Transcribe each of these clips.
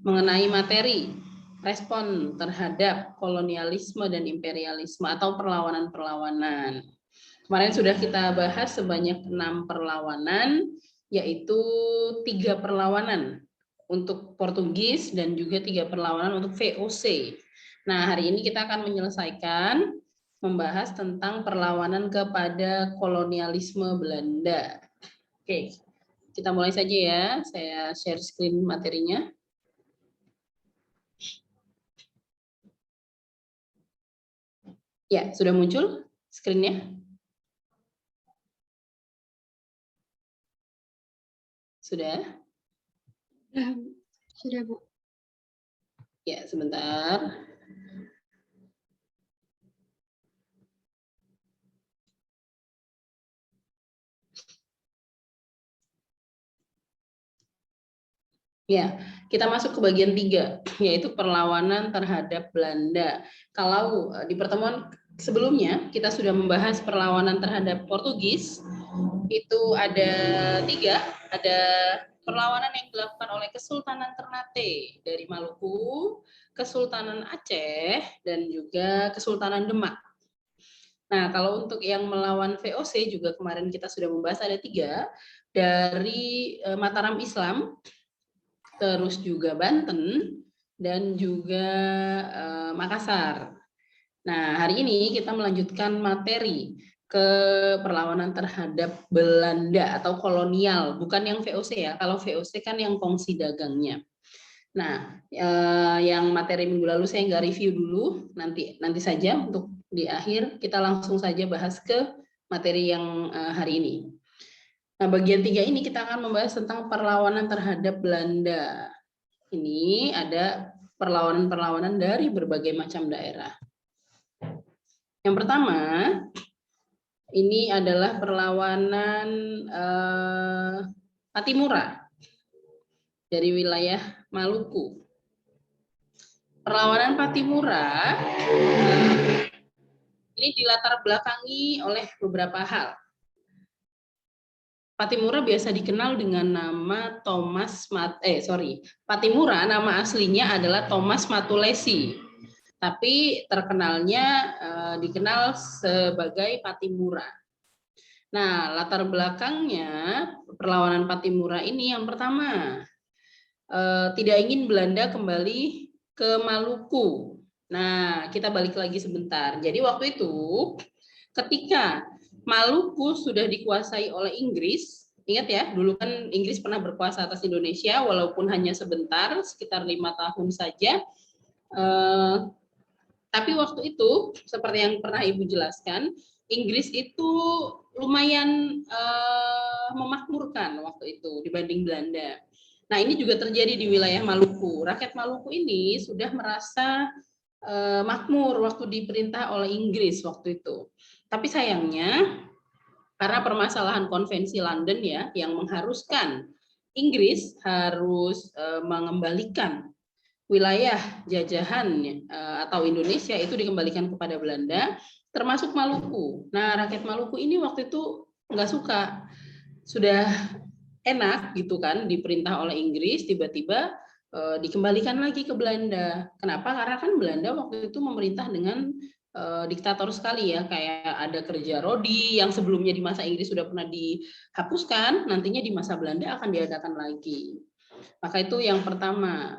mengenai materi respon terhadap kolonialisme dan imperialisme atau perlawanan-perlawanan. Kemarin sudah kita bahas sebanyak 6 perlawanan, yaitu 3 perlawanan untuk Portugis dan juga 3 perlawanan untuk VOC. Nah, hari ini kita akan menyelesaikan membahas tentang perlawanan kepada kolonialisme Belanda. Oke, kita mulai saja ya. Saya share screen materinya. Ya, sudah muncul screen-nya? Sudah? Sudah, Bu. Ya, sebentar. Ya, kita masuk ke bagian 3, yaitu perlawanan terhadap Belanda. Kalau di pertemuan sebelumnya kita sudah membahas perlawanan terhadap Portugis, itu ada 3, ada perlawanan yang dilakukan oleh Kesultanan Ternate dari Maluku, Kesultanan Aceh, dan juga Kesultanan Demak. Nah, kalau untuk yang melawan VOC juga kemarin kita sudah membahas ada 3, dari Mataram Islam, terus juga Banten, dan juga Makassar. Nah, hari ini kita melanjutkan materi ke perlawanan terhadap Belanda atau kolonial, bukan yang VOC ya. Kalau VOC kan yang kongsi dagangnya. Nah, yang materi minggu lalu saya nggak review dulu, nanti saja untuk di akhir kita langsung saja bahas ke materi yang hari ini. Nah, bagian 3 ini kita akan membahas tentang perlawanan terhadap Belanda. Ini ada perlawanan-perlawanan dari berbagai macam daerah. Yang pertama, ini adalah perlawanan Patimura dari wilayah Maluku. Perlawanan Patimura ini dilatar belakangi oleh beberapa hal. Patimura biasa dikenal dengan nama Patimura nama aslinya adalah Thomas Matulesi, tapi terkenalnya dikenal sebagai Patimura. Nah, latar belakangnya perlawanan Patimura ini yang pertama, tidak ingin Belanda kembali ke Maluku. Nah, kita balik lagi sebentar. Jadi waktu itu ketika Maluku sudah dikuasai oleh Inggris, ingat ya, dulu kan Inggris pernah berkuasa atas Indonesia, walaupun hanya sebentar, sekitar 5 tahun saja. Tapi waktu itu, seperti yang pernah Ibu jelaskan, Inggris itu lumayan memakmurkan waktu itu dibanding Belanda. Nah, ini juga terjadi di wilayah Maluku. Rakyat Maluku ini sudah merasa makmur waktu diperintah oleh Inggris waktu itu. Tapi sayangnya karena permasalahan konvensi London ya yang mengharuskan Inggris harus mengembalikan wilayah jajahan atau Indonesia itu dikembalikan kepada Belanda, termasuk Maluku. Nah, rakyat Maluku ini waktu itu nggak suka, sudah enak gitu kan diperintah oleh Inggris, tiba-tiba dikembalikan lagi ke Belanda. Kenapa? Karena kan Belanda waktu itu memerintah dengan diktator sekali ya, kayak ada kerja rodi yang sebelumnya di masa Inggris sudah pernah dihapuskan, nantinya di masa Belanda akan diadakan lagi. Maka itu yang pertama,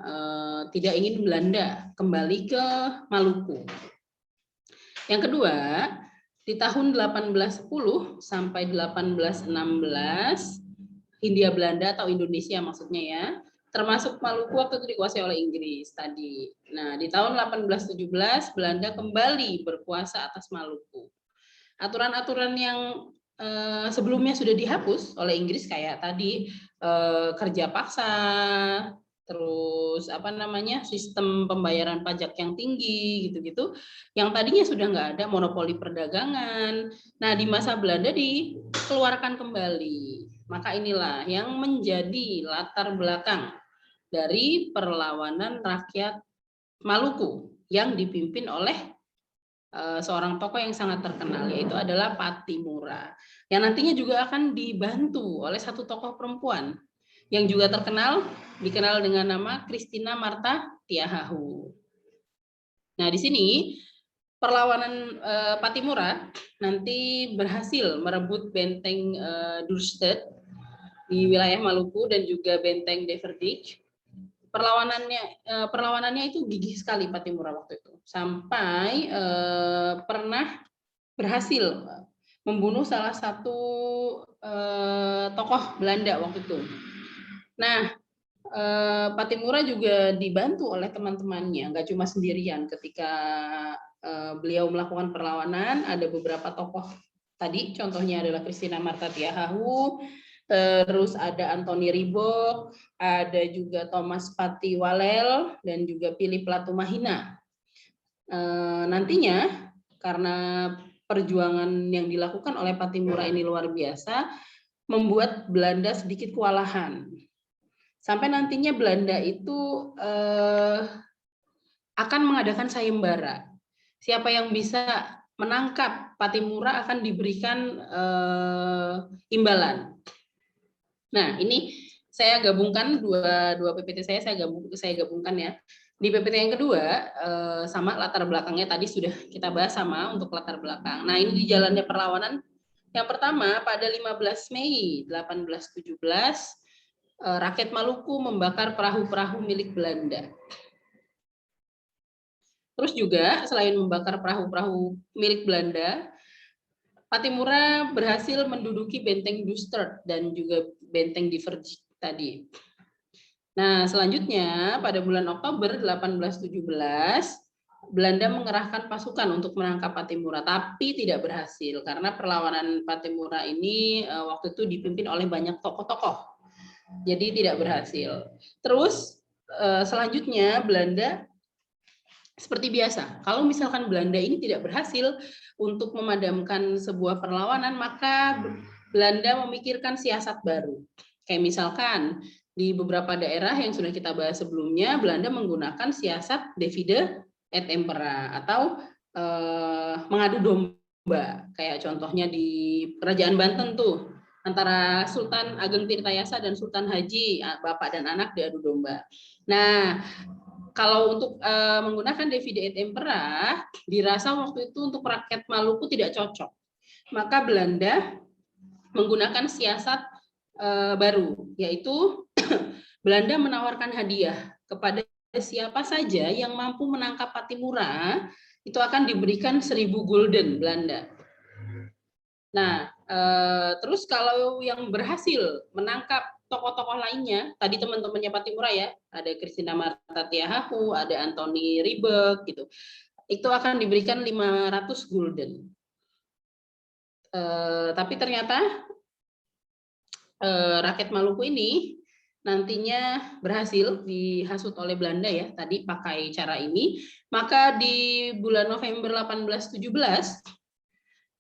tidak ingin Belanda kembali ke Maluku. Yang kedua, di tahun 1810 sampai 1816, Hindia Belanda atau Indonesia maksudnya ya, termasuk Maluku waktu itu dikuasai oleh Inggris tadi. Nah, di tahun 1817 Belanda kembali berkuasa atas Maluku. Aturan-aturan yang sebelumnya sudah dihapus oleh Inggris kayak tadi kerja paksa, terus sistem pembayaran pajak yang tinggi gitu-gitu, yang tadinya sudah nggak ada, monopoli perdagangan. Nah, di masa Belanda dikeluarkan kembali. Maka inilah yang menjadi latar belakang dari perlawanan rakyat Maluku yang dipimpin oleh seorang tokoh yang sangat terkenal, yaitu adalah Patimura, yang nantinya juga akan dibantu oleh satu tokoh perempuan yang juga terkenal, dikenal dengan nama Christina Martha Tiahahu. Nah, di sini perlawanan Pattimura nanti berhasil merebut benteng Duurstede di wilayah Maluku dan juga benteng Deverdijk. Perlawanannya itu gigih sekali Pattimura waktu itu, sampai pernah berhasil membunuh salah satu tokoh Belanda waktu itu. Nah, Pattimura juga dibantu oleh teman-temannya, nggak cuma sendirian. Ketika beliau melakukan perlawanan, ada beberapa tokoh tadi, contohnya adalah Christina Martha Tiahahu, terus ada Anthony Ribot, ada juga Thomas Patti Walel, dan juga Philippe Latumahina. Nantinya karena perjuangan yang dilakukan oleh Pattimura ini luar biasa, membuat Belanda sedikit kewalahan. Sampai nantinya Belanda itu akan mengadakan sayembara. Siapa yang bisa menangkap Pattimura akan diberikan imbalan. Nah, ini saya gabungkan dua PPT saya gabungkan ya. Di PPT yang kedua, sama latar belakangnya tadi sudah kita bahas sama untuk latar belakang. Nah, ini di jalannya perlawanan. Yang pertama, pada 15 Mei 1817, rakyat Maluku membakar perahu-perahu milik Belanda. Terus juga, selain membakar perahu-perahu milik Belanda, Pattimura berhasil menduduki benteng Duurstede dan juga benteng Deverdijk tadi. Nah, selanjutnya pada bulan Oktober 1817, Belanda mengerahkan pasukan untuk menangkap Pattimura, tapi tidak berhasil karena perlawanan Pattimura ini waktu itu dipimpin oleh banyak tokoh-tokoh, jadi tidak berhasil. Terus selanjutnya Belanda seperti biasa, kalau misalkan Belanda ini tidak berhasil untuk memadamkan sebuah perlawanan, maka Belanda memikirkan siasat baru. Kayak misalkan di beberapa daerah yang sudah kita bahas sebelumnya, Belanda menggunakan siasat divide et impera atau mengadu domba. Kayak contohnya di Kerajaan Banten tuh, antara Sultan Ageng Tirtayasa dan Sultan Haji, bapak dan anak diadu domba. Nah, kalau untuk menggunakan divide et impera, dirasa waktu itu untuk rakyat Maluku tidak cocok. Maka Belanda menggunakan siasat baru, yaitu Belanda menawarkan hadiah kepada siapa saja yang mampu menangkap Pattimura, itu akan diberikan 1.000 gulden Belanda. Nah, terus kalau yang berhasil menangkap tokoh-tokoh lainnya, tadi teman-temannya Pattimura ya, ada Christina Martha Tiahahu, ada Anthony Ribot gitu, itu akan diberikan 500 gulden. Tapi ternyata rakyat Maluku ini nantinya berhasil dihasut oleh Belanda ya, tadi pakai cara ini. Maka di bulan November 1817,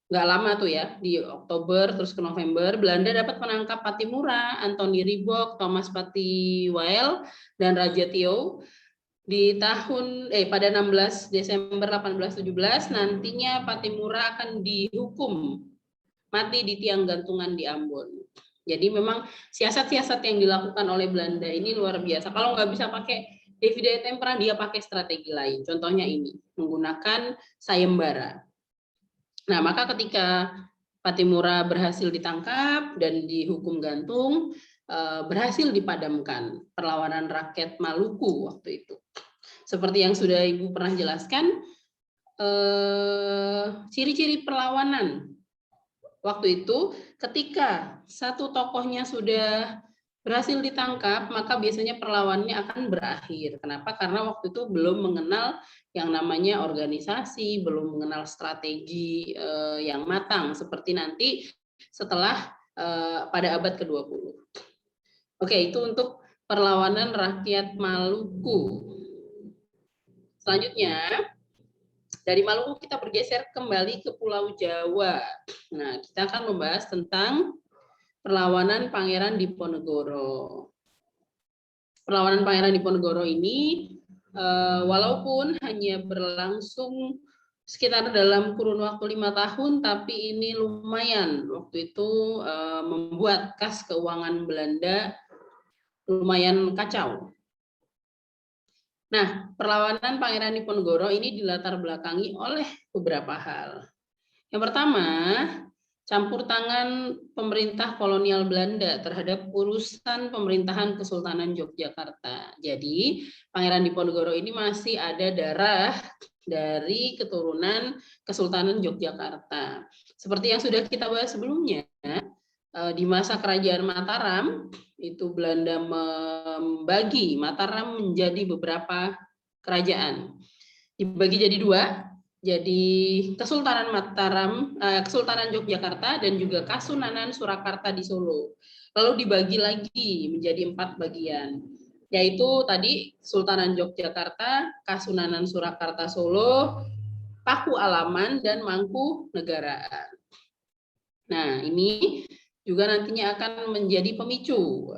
nggak lama tuh ya, di Oktober terus ke November, Belanda dapat menangkap Pattimura, Anthony Ribot, Thomas Patti Walel, dan Raja Thieu. Di pada 16 Desember 1817 nantinya Pattimura akan dihukum mati di tiang gantungan di Ambon. Jadi memang siasat-siasat yang dilakukan oleh Belanda ini luar biasa. Kalau nggak bisa pakai divide et impera, dia pakai strategi lain. Contohnya ini, menggunakan sayembara. Nah, maka ketika Pattimura berhasil ditangkap dan dihukum gantung, berhasil dipadamkan perlawanan rakyat Maluku waktu itu. Seperti yang sudah Ibu pernah jelaskan, ciri-ciri perlawanan waktu itu, ketika satu tokohnya sudah berhasil ditangkap, maka biasanya perlawanannya akan berakhir. Kenapa? Karena waktu itu belum mengenal yang namanya organisasi, belum mengenal strategi yang matang, seperti nanti setelah pada abad ke-20. Oke, itu untuk perlawanan rakyat Maluku. Selanjutnya, dari Maluku kita bergeser kembali ke Pulau Jawa. Nah, kita akan membahas tentang perlawanan Pangeran Diponegoro. Perlawanan Pangeran Diponegoro ini, walaupun hanya berlangsung sekitar dalam kurun waktu 5 tahun, tapi ini lumayan waktu itu membuat kas keuangan Belanda lumayan kacau. Nah, perlawanan Pangeran Diponegoro ini dilatar belakangi oleh beberapa hal. Yang pertama, campur tangan pemerintah kolonial Belanda terhadap urusan pemerintahan Kesultanan Yogyakarta. Jadi, Pangeran Diponegoro ini masih ada darah dari keturunan Kesultanan Yogyakarta. Seperti yang sudah kita bahas sebelumnya, di masa Kerajaan Mataram, itu Belanda membagi Mataram menjadi beberapa kerajaan. Dibagi jadi dua, jadi Kesultanan Mataram, Kesultanan Yogyakarta, dan juga Kasunanan Surakarta di Solo. Lalu dibagi lagi menjadi 4 bagian, yaitu tadi Sultanan Yogyakarta, Kasunanan Surakarta Solo, Paku Alaman, dan Mangku Negaraan. Nah, ini juga nantinya akan menjadi pemicu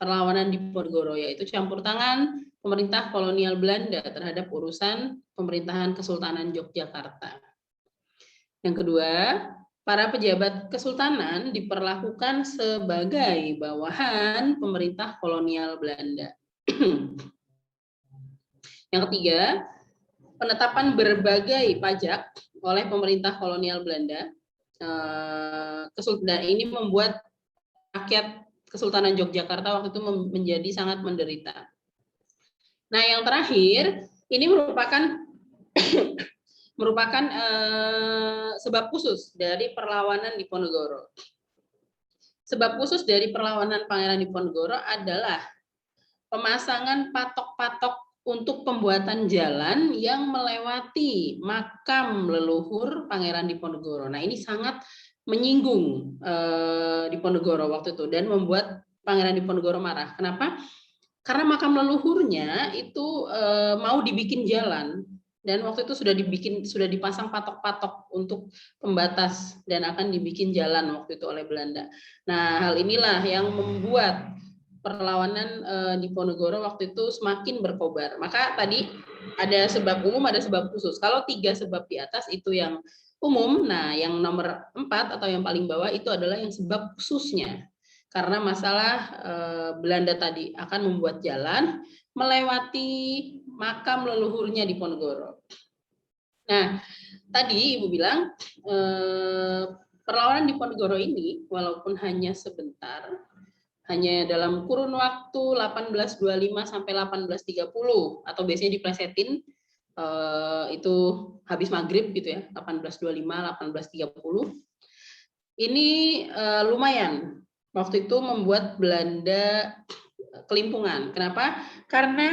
perlawanan Diponegoro, yaitu campur tangan pemerintah kolonial Belanda terhadap urusan pemerintahan Kesultanan Yogyakarta. Yang kedua, para pejabat kesultanan diperlakukan sebagai bawahan pemerintah kolonial Belanda. Yang ketiga, penetapan berbagai pajak oleh pemerintah kolonial Belanda. Dan ini membuat rakyat Kesultanan Yogyakarta waktu itu menjadi sangat menderita. Nah, yang terakhir, ini merupakan sebab khusus dari perlawanan Diponegoro. Sebab khusus dari perlawanan Pangeran Diponegoro adalah pemasangan patok-patok untuk pembuatan jalan yang melewati makam leluhur Pangeran Diponegoro. Nah, ini sangat menyinggung Diponegoro waktu itu dan membuat Pangeran Diponegoro marah. Kenapa? Karena makam leluhurnya itu mau dibikin jalan, dan waktu itu sudah dipasang patok-patok untuk pembatas dan akan dibikin jalan waktu itu oleh Belanda. Nah, hal inilah yang membuat perlawanan Diponegoro waktu itu semakin berkobar. Maka tadi ada sebab umum, ada sebab khusus. Kalau 3 sebab di atas itu yang umum, nah yang nomor 4 atau yang paling bawah itu adalah yang sebab khususnya. Karena masalah Belanda tadi akan membuat jalan melewati makam leluhurnya Diponegoro. Nah, tadi Ibu bilang perlawanan Diponegoro ini walaupun hanya sebentar, hanya dalam kurun waktu 1825 sampai 1830 atau biasanya diplesetin itu habis maghrib gitu ya, 1825 1830. Ini lumayan waktu itu membuat Belanda kelimpungan. Kenapa? Karena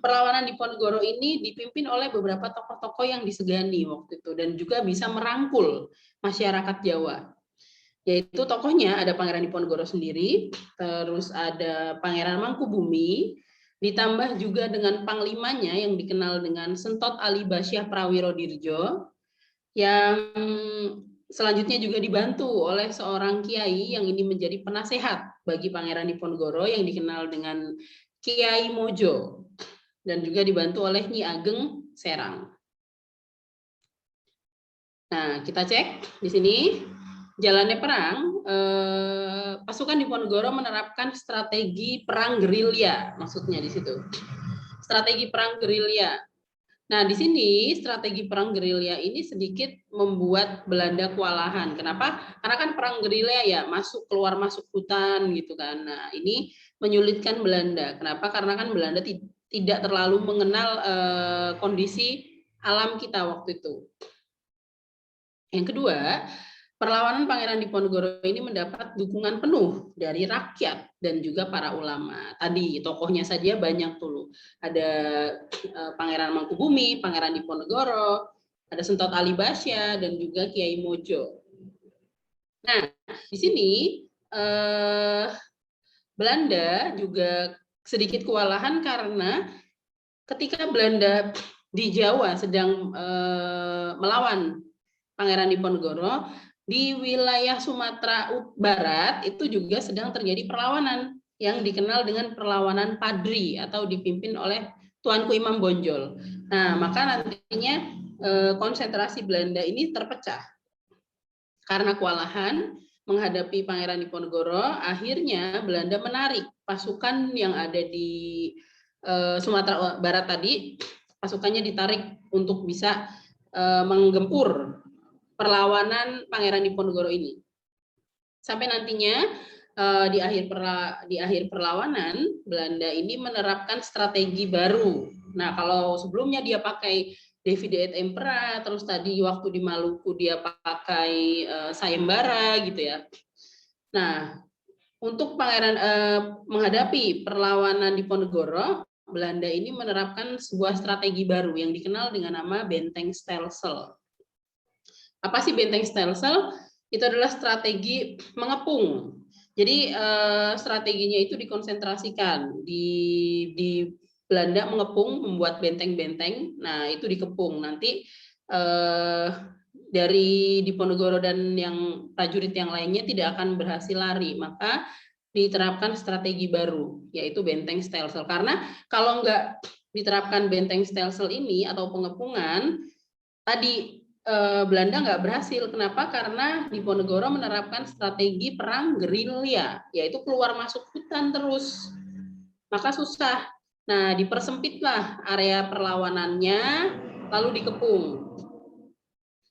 perlawanan Diponegoro ini dipimpin oleh beberapa tokoh-tokoh yang disegani waktu itu dan juga bisa merangkul masyarakat Jawa. Yaitu tokohnya ada Pangeran Diponegoro sendiri, terus ada Pangeran Mangkubumi, ditambah juga dengan panglimanya yang dikenal dengan Sentot Ali Basyah Prawirodirjo, yang selanjutnya juga dibantu oleh seorang kiai yang ini menjadi penasehat bagi Pangeran Diponegoro yang dikenal dengan Kiai Mojo, dan juga dibantu oleh Nyi Ageng Serang. Nah, kita cek di sini jalannya perang. Pasukan Diponegoro menerapkan strategi perang gerilya, maksudnya di situ. Strategi perang gerilya. Nah, di sini strategi perang gerilya ini sedikit membuat Belanda kewalahan. Kenapa? Karena kan perang gerilya ya masuk keluar masuk hutan gitu kan. Nah, ini menyulitkan Belanda. Kenapa? Karena kan Belanda tidak terlalu mengenal kondisi alam kita waktu itu. Yang kedua, perlawanan Pangeran Diponegoro ini mendapat dukungan penuh dari rakyat dan juga para ulama. Tadi tokohnya saja banyak tuh. Ada Pangeran Mangkubumi, Pangeran Diponegoro, ada Sentot Ali Basyah, dan juga Kiai Mojo. Nah, di sini Belanda juga sedikit kewalahan karena ketika Belanda di Jawa sedang melawan Pangeran Diponegoro, di wilayah Sumatera Barat itu juga sedang terjadi perlawanan yang dikenal dengan perlawanan Padri atau dipimpin oleh Tuanku Imam Bonjol. Nah, maka nantinya konsentrasi Belanda ini terpecah karena kewalahan, menghadapi Pangeran Diponegoro, akhirnya Belanda menarik pasukan yang ada di Sumatera Barat tadi, pasukannya ditarik untuk bisa menggempur perlawanan Pangeran Diponegoro ini. Sampai nantinya di akhir perlawanan, Belanda ini menerapkan strategi baru. Nah, kalau sebelumnya dia pakai Divide et Impera, terus tadi waktu di Maluku dia pakai sayembara gitu ya. Nah, untuk menghadapi perlawanan Diponegoro, Belanda ini menerapkan sebuah strategi baru yang dikenal dengan nama benteng Stelsel. Apa sih benteng Stelsel? Itu adalah strategi mengepung. Jadi strateginya itu dikonsentrasikan di Belanda mengepung, membuat benteng-benteng. Nah, itu dikepung. Nanti dari Diponegoro dan yang prajurit yang lainnya tidak akan berhasil lari. Maka diterapkan strategi baru, yaitu benteng Stelsel. Karena kalau nggak diterapkan benteng Stelsel ini atau pengepungan, tadi Belanda nggak berhasil. Kenapa? Karena Diponegoro menerapkan strategi perang gerilya, yaitu keluar masuk hutan terus. Maka susah. Nah, dipersempitlah area perlawanannya, lalu dikepung.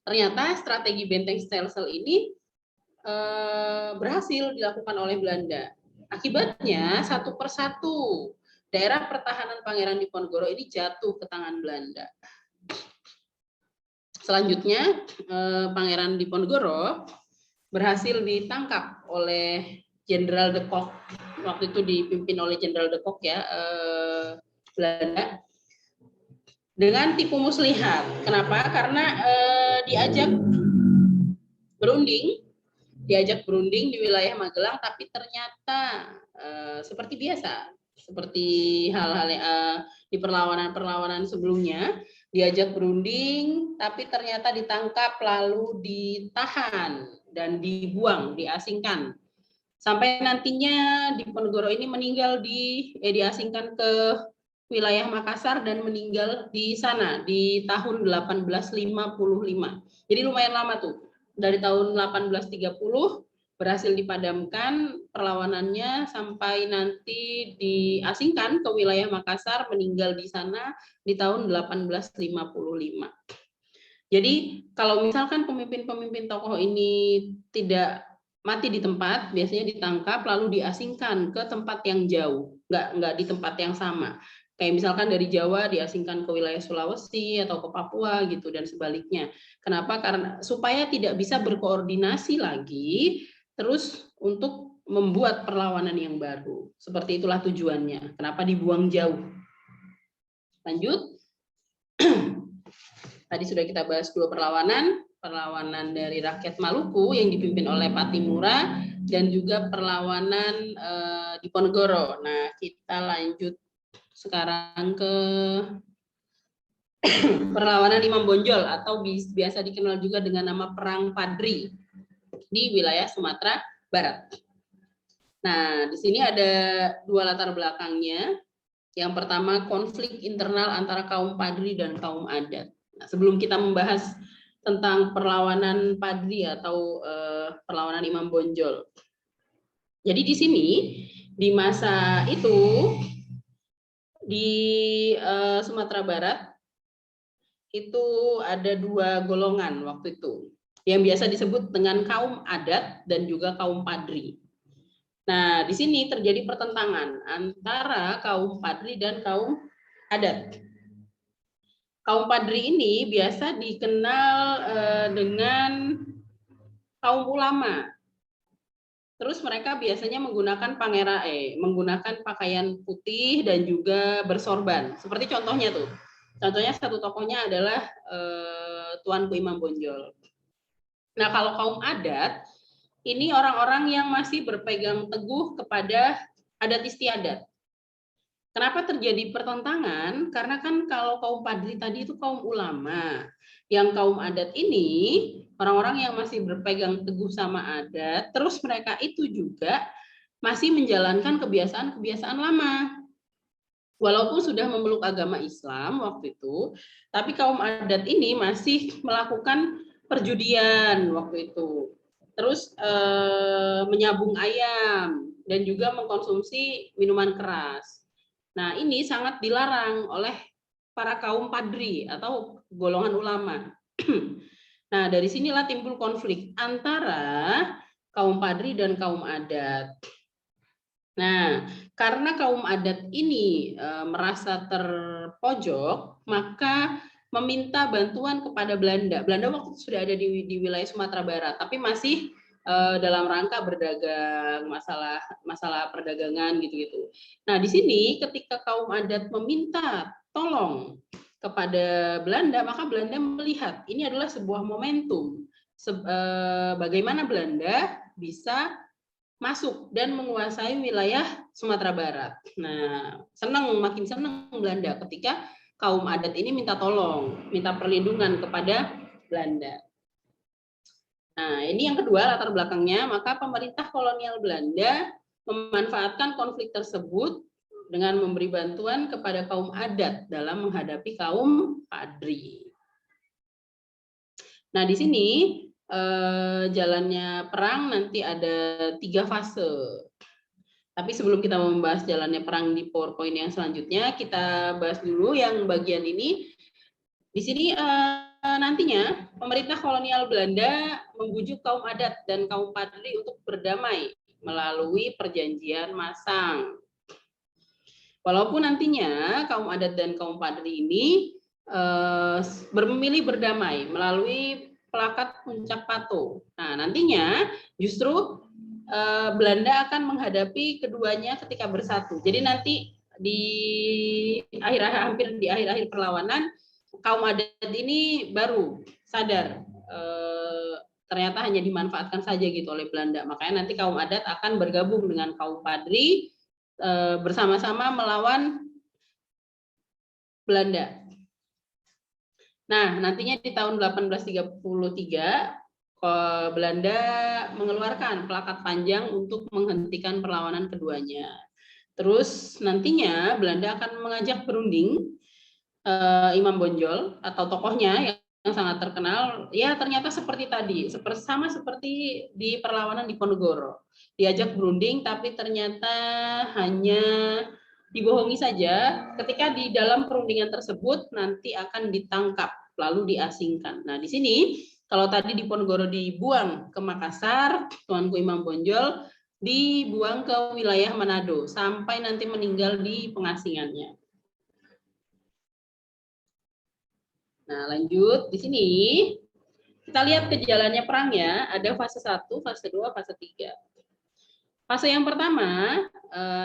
Ternyata strategi benteng Stelsel ini berhasil dilakukan oleh Belanda. Akibatnya satu persatu daerah pertahanan Pangeran Diponegoro ini jatuh ke tangan Belanda. Selanjutnya Pangeran Diponegoro berhasil ditangkap oleh Jenderal de Kock. Waktu itu dipimpin oleh Jenderal de Kock ya, Belanda, dengan tipu muslihat. Kenapa? Karena diajak berunding di wilayah Magelang, tapi ternyata seperti biasa, seperti hal-hal di perlawanan-perlawanan sebelumnya, diajak berunding, tapi ternyata ditangkap lalu ditahan dan dibuang, diasingkan. Sampai nantinya Diponegoro ini meninggal diasingkan ke wilayah Makassar dan meninggal di sana di tahun 1855. Jadi lumayan lama tuh. Dari tahun 1830 berhasil dipadamkan perlawanannya sampai nanti diasingkan ke wilayah Makassar, meninggal di sana di tahun 1855. Jadi kalau misalkan pemimpin-pemimpin tokoh ini tidak mati di tempat, biasanya ditangkap lalu diasingkan ke tempat yang jauh, nggak di tempat yang sama. Kayak misalkan dari Jawa diasingkan ke wilayah Sulawesi atau ke Papua gitu dan sebaliknya. Kenapa? Karena supaya tidak bisa berkoordinasi lagi, terus untuk membuat perlawanan yang baru. Seperti itulah tujuannya. Kenapa dibuang jauh? Lanjut. Tadi sudah kita bahas dua perlawanan dari rakyat Maluku yang dipimpin oleh Patimura dan juga perlawanan Diponegoro. Nah, kita lanjut sekarang ke perlawanan Imam Bonjol atau biasa dikenal juga dengan nama Perang Padri di wilayah Sumatera Barat. Nah, di sini ada dua latar belakangnya. Yang pertama, konflik internal antara kaum Padri dan kaum adat. Nah, sebelum kita membahas tentang perlawanan Padri atau perlawanan Imam Bonjol. Jadi di sini di masa itu di Sumatera Barat itu ada dua golongan waktu itu yang biasa disebut dengan kaum adat dan juga kaum Padri. Nah, di sini terjadi pertentangan antara kaum Padri dan kaum adat. Kaum Padri ini biasa dikenal dengan kaum ulama. Terus mereka biasanya menggunakan menggunakan pakaian putih dan juga bersorban. Seperti contohnya tuh. Contohnya satu tokohnya adalah Tuanku Imam Bonjol. Nah, kalau kaum adat ini orang-orang yang masih berpegang teguh kepada adat istiadat. Kenapa terjadi pertentangan? Karena kan kalau kaum Padri tadi itu kaum ulama. Yang kaum adat ini orang-orang yang masih berpegang teguh sama adat, terus mereka itu juga masih menjalankan kebiasaan-kebiasaan lama. Walaupun sudah memeluk agama Islam waktu itu, tapi kaum adat ini masih melakukan perjudian waktu itu. terus menyabung ayam, dan juga mengkonsumsi minuman keras. Nah, ini sangat dilarang oleh para kaum padri atau golongan ulama. Nah, dari sinilah timbul konflik antara kaum padri dan kaum adat. Nah, karena kaum adat ini merasa terpojok, maka meminta bantuan kepada Belanda. Belanda waktu itu sudah ada di wilayah Sumatera Barat, tapi masih dalam rangka berdagang, masalah perdagangan gitu-gitu. Nah, di sini ketika kaum adat meminta tolong kepada Belanda, maka Belanda melihat ini adalah sebuah momentum bagaimana Belanda bisa masuk dan menguasai wilayah Sumatera Barat. Nah, makin senang Belanda ketika kaum adat ini minta tolong, minta perlindungan kepada Belanda. Nah, ini yang kedua latar belakangnya, maka pemerintah kolonial Belanda memanfaatkan konflik tersebut dengan memberi bantuan kepada kaum adat dalam menghadapi kaum padri. Nah, di sini jalannya perang nanti ada 3 fase. Tapi sebelum kita membahas jalannya perang di PowerPoint yang selanjutnya, kita bahas dulu yang bagian ini. Di sini nantinya pemerintah kolonial Belanda membujuk kaum adat dan kaum padri untuk berdamai melalui perjanjian Masang. Walaupun nantinya kaum adat dan kaum padri ini memilih berdamai melalui Plakat Puncak Pato. Nah, nantinya justru Belanda akan menghadapi keduanya ketika bersatu. Jadi nanti di hampir di akhir perlawanan, kaum adat ini baru sadar ternyata hanya dimanfaatkan saja gitu oleh Belanda. Makanya nanti kaum adat akan bergabung dengan kaum padri bersama-sama melawan Belanda. Nah, nantinya di tahun 1833 Belanda mengeluarkan plakat panjang untuk menghentikan perlawanan keduanya. Terus nantinya Belanda akan mengajak berunding Imam Bonjol atau tokohnya yang sangat terkenal. Ya, ternyata seperti tadi, sama seperti di perlawanan di Ponorogo. Diajak berunding, tapi ternyata hanya dibohongi saja. Ketika di dalam perundingan tersebut nanti akan ditangkap lalu diasingkan. Nah, di sini kalau tadi di Ponorogo dibuang ke Makassar, Tuanku Imam Bonjol dibuang ke wilayah Manado sampai nanti meninggal di pengasingannya. Nah, lanjut di sini kita lihat kejalannya perang ya. Ada fase 1, fase 2, fase 3. Fase yang pertama,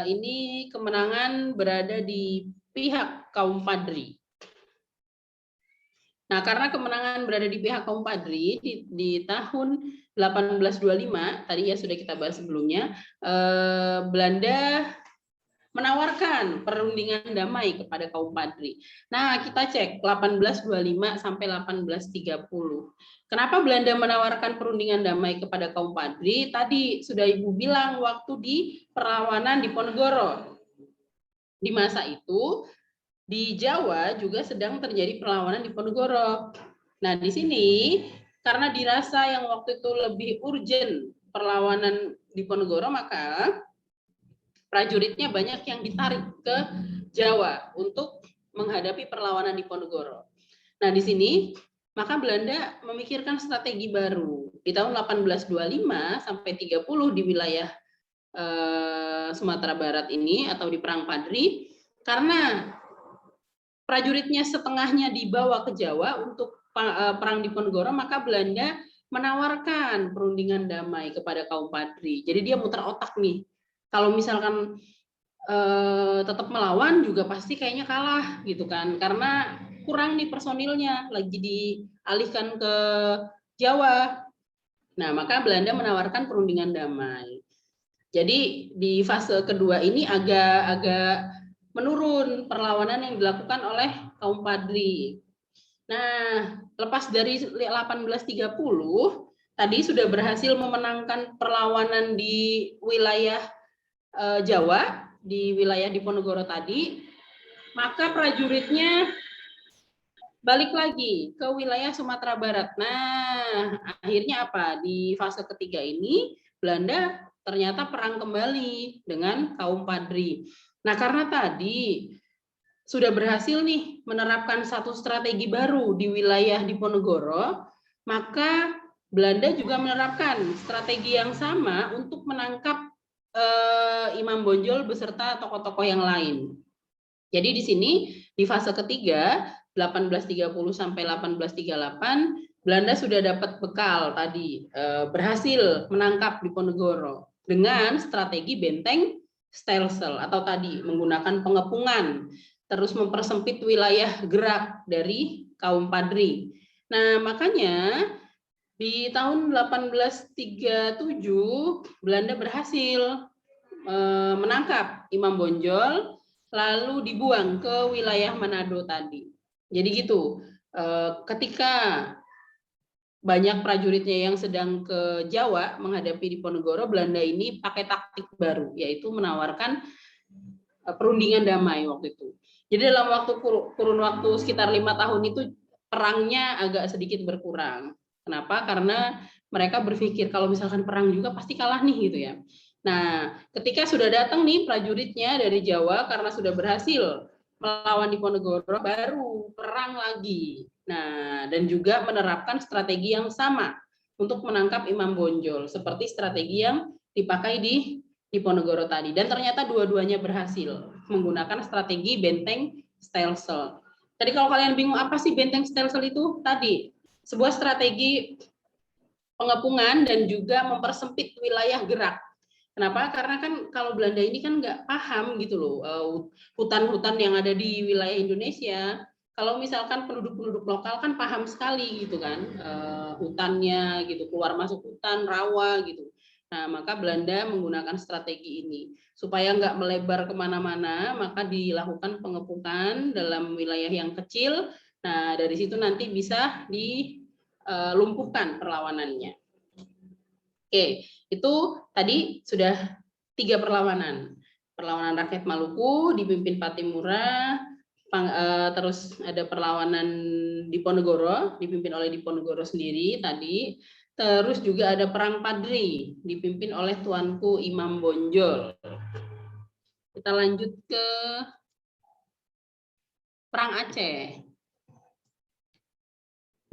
ini kemenangan berada di pihak kaum padri. Nah, karena kemenangan berada di pihak kaum padri di tahun 1825, tadi ya sudah kita bahas sebelumnya, Belanda menawarkan perundingan damai kepada kaum padri. Nah, kita cek 1825 sampai 1830. Kenapa Belanda menawarkan perundingan damai kepada kaum padri? Tadi sudah Ibu bilang waktu di perlawanan di Ponorogo. Di masa itu di Jawa juga sedang terjadi perlawanan di Ponorogo. Nah, di sini karena dirasa yang waktu itu lebih urgent perlawanan di Ponorogo, maka prajuritnya banyak yang ditarik ke Jawa untuk menghadapi perlawanan di Ponorogo. Nah, di sini maka Belanda memikirkan strategi baru. Di tahun 1825 sampai 30 di wilayah Sumatera Barat ini atau di Perang Padri, karena prajuritnya setengahnya dibawa ke Jawa untuk perang di Ponorogo, maka Belanda menawarkan perundingan damai kepada kaum padri. Jadi dia muter otak nih. Kalau misalkan tetap melawan juga pasti kayaknya kalah gitu kan, karena kurang nih personilnya, lagi dialihkan ke Jawa. Nah, maka Belanda menawarkan perundingan damai. Jadi di fase kedua ini agak menurun perlawanan yang dilakukan oleh kaum padri. Nah, lepas dari 1830 tadi sudah berhasil memenangkan perlawanan di wilayah Jawa, di wilayah di Ponorogo tadi, maka prajuritnya balik lagi ke wilayah Sumatera Barat. Nah, akhirnya apa? Di fase ketiga ini Belanda ternyata perang kembali dengan kaum Padri. Nah, karena tadi sudah berhasil nih menerapkan satu strategi baru di wilayah Diponegoro, maka Belanda juga menerapkan strategi yang sama untuk menangkap Imam Bonjol beserta tokoh-tokoh yang lain. Jadi di sini di fase ketiga 1830 sampai 1838 Belanda sudah dapat bekal tadi, berhasil menangkap Diponegoro dengan strategi benteng Stelsel atau tadi menggunakan pengepungan, terus mempersempit wilayah gerak dari kaum Padri. Nah, makanya di tahun 1837 Belanda berhasil menangkap Imam Bonjol lalu dibuang ke wilayah Manado tadi. Jadi gitu. Ketika banyak prajuritnya yang sedang ke Jawa menghadapi Diponegoro, Belanda ini pakai taktik baru, yaitu menawarkan perundingan damai waktu itu. Jadi dalam kurun waktu sekitar 5 tahun itu perangnya agak sedikit berkurang. Kenapa? Karena mereka berpikir kalau misalkan perang juga pasti kalah nih gitu ya. Nah, ketika sudah datang nih prajuritnya dari Jawa karena sudah berhasil melawan Diponegoro, baru perang lagi. Nah, dan juga menerapkan strategi yang sama untuk menangkap Imam Bonjol, seperti strategi yang dipakai di Diponegoro tadi. Dan ternyata dua-duanya berhasil menggunakan strategi benteng Stelsel. Tadi kalau kalian bingung apa sih benteng Stelsel itu? Tadi sebuah strategi pengepungan dan juga mempersempit wilayah gerak. Kenapa? Karena kan kalau Belanda ini kan nggak paham gitu loh, hutan-hutan yang ada di wilayah Indonesia. Kalau misalkan penduduk-penduduk lokal kan paham sekali gitu kan, hutannya gitu, keluar masuk hutan, rawa gitu. Nah, maka Belanda menggunakan strategi ini. Supaya nggak melebar kemana-mana, maka dilakukan pengepungan dalam wilayah yang kecil. Nah, dari situ nanti bisa dilumpuhkan perlawanannya. Oke, itu tadi sudah 3 perlawanan. Perlawanan rakyat Maluku dipimpin Patimura, terus ada perlawanan Diponegoro dipimpin oleh Diponegoro sendiri tadi. Terus juga ada perang Padri dipimpin oleh Tuanku Imam Bonjol. Kita lanjut ke perang Aceh.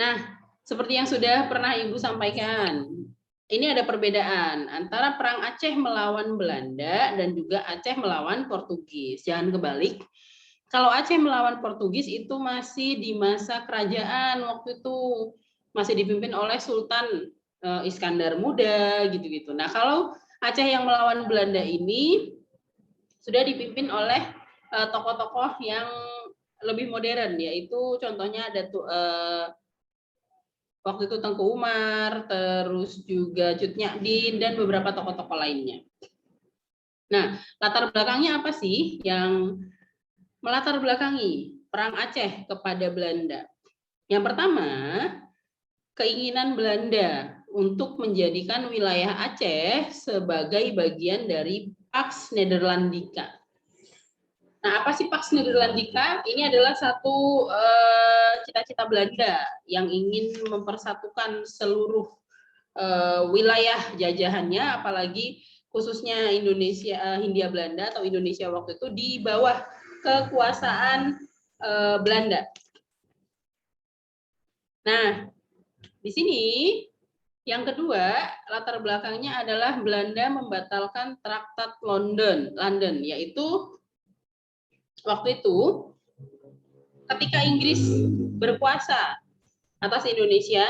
Nah, seperti yang sudah pernah Ibu sampaikan, ini ada perbedaan antara perang Aceh melawan Belanda dan juga Aceh melawan Portugis. Jangan kebalik. Kalau Aceh melawan Portugis itu masih di masa kerajaan waktu itu, masih dipimpin oleh Sultan Iskandar Muda gitu-gitu. Nah, kalau Aceh yang melawan Belanda ini sudah dipimpin oleh tokoh-tokoh yang lebih modern, yaitu contohnya ada waktu itu Tengku Umar, terus juga Cut Nyadin, dan beberapa tokoh-tokoh lainnya. Nah, latar belakangnya apa sih yang melatar belakangi perang Aceh kepada Belanda? Yang pertama, keinginan Belanda untuk menjadikan wilayah Aceh sebagai bagian dari Pax Nederlandica. Nah, apa sih Pax Nederlandica? Ini adalah satu cita-cita Belanda yang ingin mempersatukan seluruh wilayah jajahannya, apalagi khususnya Indonesia, Hindia Belanda atau Indonesia waktu itu di bawah kekuasaan Belanda. Nah, di sini yang kedua latar belakangnya adalah Belanda membatalkan Traktat London, yaitu waktu itu ketika Inggris berkuasa atas Indonesia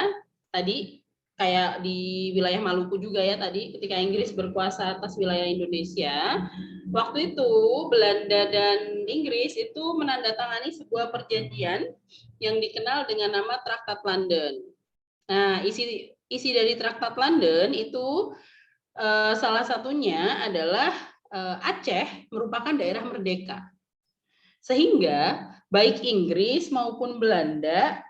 tadi, kayak di wilayah Maluku juga ya tadi, ketika Inggris berkuasa atas wilayah Indonesia, waktu itu Belanda dan Inggris itu menandatangani sebuah perjanjian yang dikenal dengan nama Traktat London. Nah, isi dari Traktat London itu salah satunya adalah Aceh merupakan daerah merdeka. Sehingga baik Inggris maupun Belanda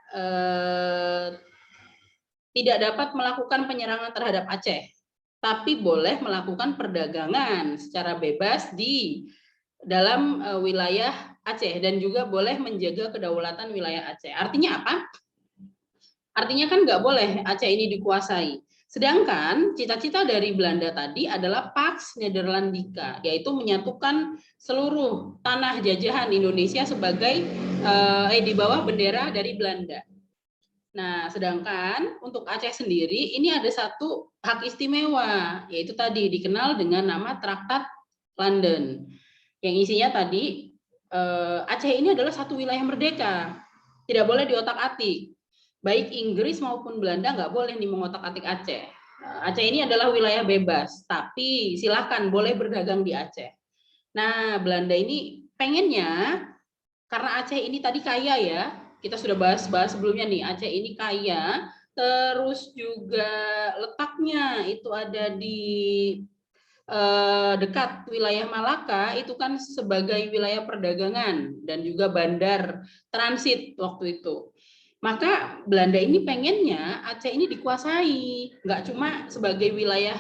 tidak dapat melakukan penyerangan terhadap Aceh, tapi boleh melakukan perdagangan secara bebas di dalam wilayah Aceh dan juga boleh menjaga kedaulatan wilayah Aceh. Artinya apa? Artinya kan nggak boleh Aceh ini dikuasai. Sedangkan cita-cita dari Belanda tadi adalah Pax Nederlandica, yaitu menyatukan seluruh tanah jajahan Indonesia sebagai di bawah bendera dari Belanda. Nah, sedangkan untuk Aceh sendiri ini ada satu hak istimewa, yaitu tadi dikenal dengan nama Traktat London, yang isinya tadi Aceh ini adalah satu wilayah merdeka, tidak boleh diotak-atik. Baik Inggris maupun Belanda nggak boleh nih mengotak-atik Aceh. Aceh ini adalah wilayah bebas, tapi silakan boleh berdagang di Aceh. Nah, Belanda ini pengennya karena Aceh ini tadi kaya ya, kita sudah bahas sebelumnya nih, Aceh ini kaya, terus juga letaknya itu ada di dekat wilayah Malaka, itu kan sebagai wilayah perdagangan dan juga bandar transit waktu itu. Maka Belanda ini pengennya Aceh ini dikuasai, nggak cuma sebagai wilayah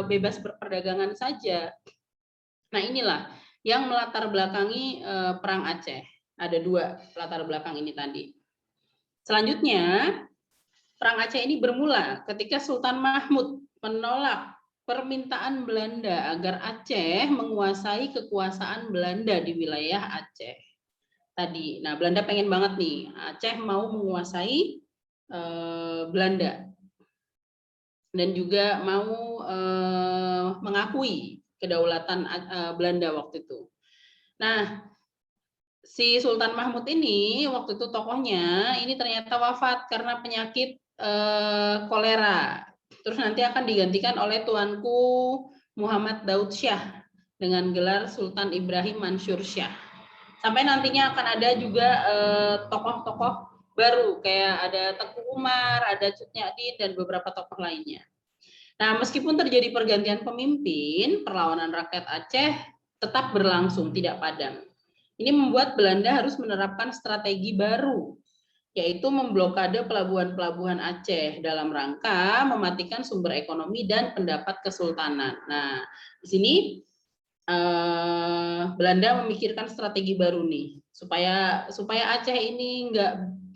bebas perdagangan saja. Nah inilah yang melatar belakangi Perang Aceh. Ada dua latar belakang ini tadi. Selanjutnya, Perang Aceh ini bermula ketika Sultan Mahmud menolak permintaan Belanda agar Aceh menguasai kekuasaan Belanda di wilayah Aceh tadi. Nah, Belanda pengen banget nih Aceh mau menguasai Belanda dan juga mau mengakui kedaulatan Belanda waktu itu. Nah, si Sultan Mahmud ini waktu itu tokohnya ini ternyata wafat karena penyakit kolera. Terus nanti akan digantikan oleh tuanku Muhammad Daud Syah dengan gelar Sultan Ibrahim Mansur Syah. Sampai nantinya akan ada juga tokoh-tokoh baru kayak ada Tengku Umar, ada Cut Nyadin dan beberapa tokoh lainnya. Nah, meskipun terjadi pergantian pemimpin, perlawanan rakyat Aceh tetap berlangsung, tidak padam. Ini membuat Belanda harus menerapkan strategi baru, yaitu memblokade pelabuhan-pelabuhan Aceh dalam rangka mematikan sumber ekonomi dan pendapat kesultanan. Nah, di sini Belanda memikirkan strategi baru nih supaya Aceh ini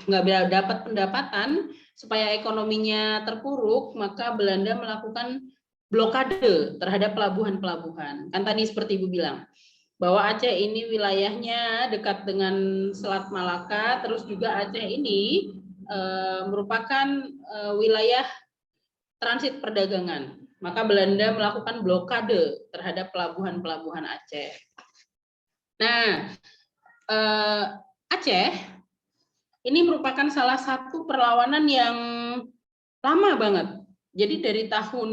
nggak dapat pendapatan, supaya ekonominya terpuruk, maka Belanda melakukan blokade terhadap pelabuhan-pelabuhan. Kan tadi seperti Ibu bilang bahwa Aceh ini wilayahnya dekat dengan Selat Malaka, terus juga Aceh ini merupakan wilayah transit perdagangan. Maka Belanda melakukan blokade terhadap pelabuhan-pelabuhan Aceh. Nah, Aceh ini merupakan salah satu perlawanan yang lama banget. Jadi dari tahun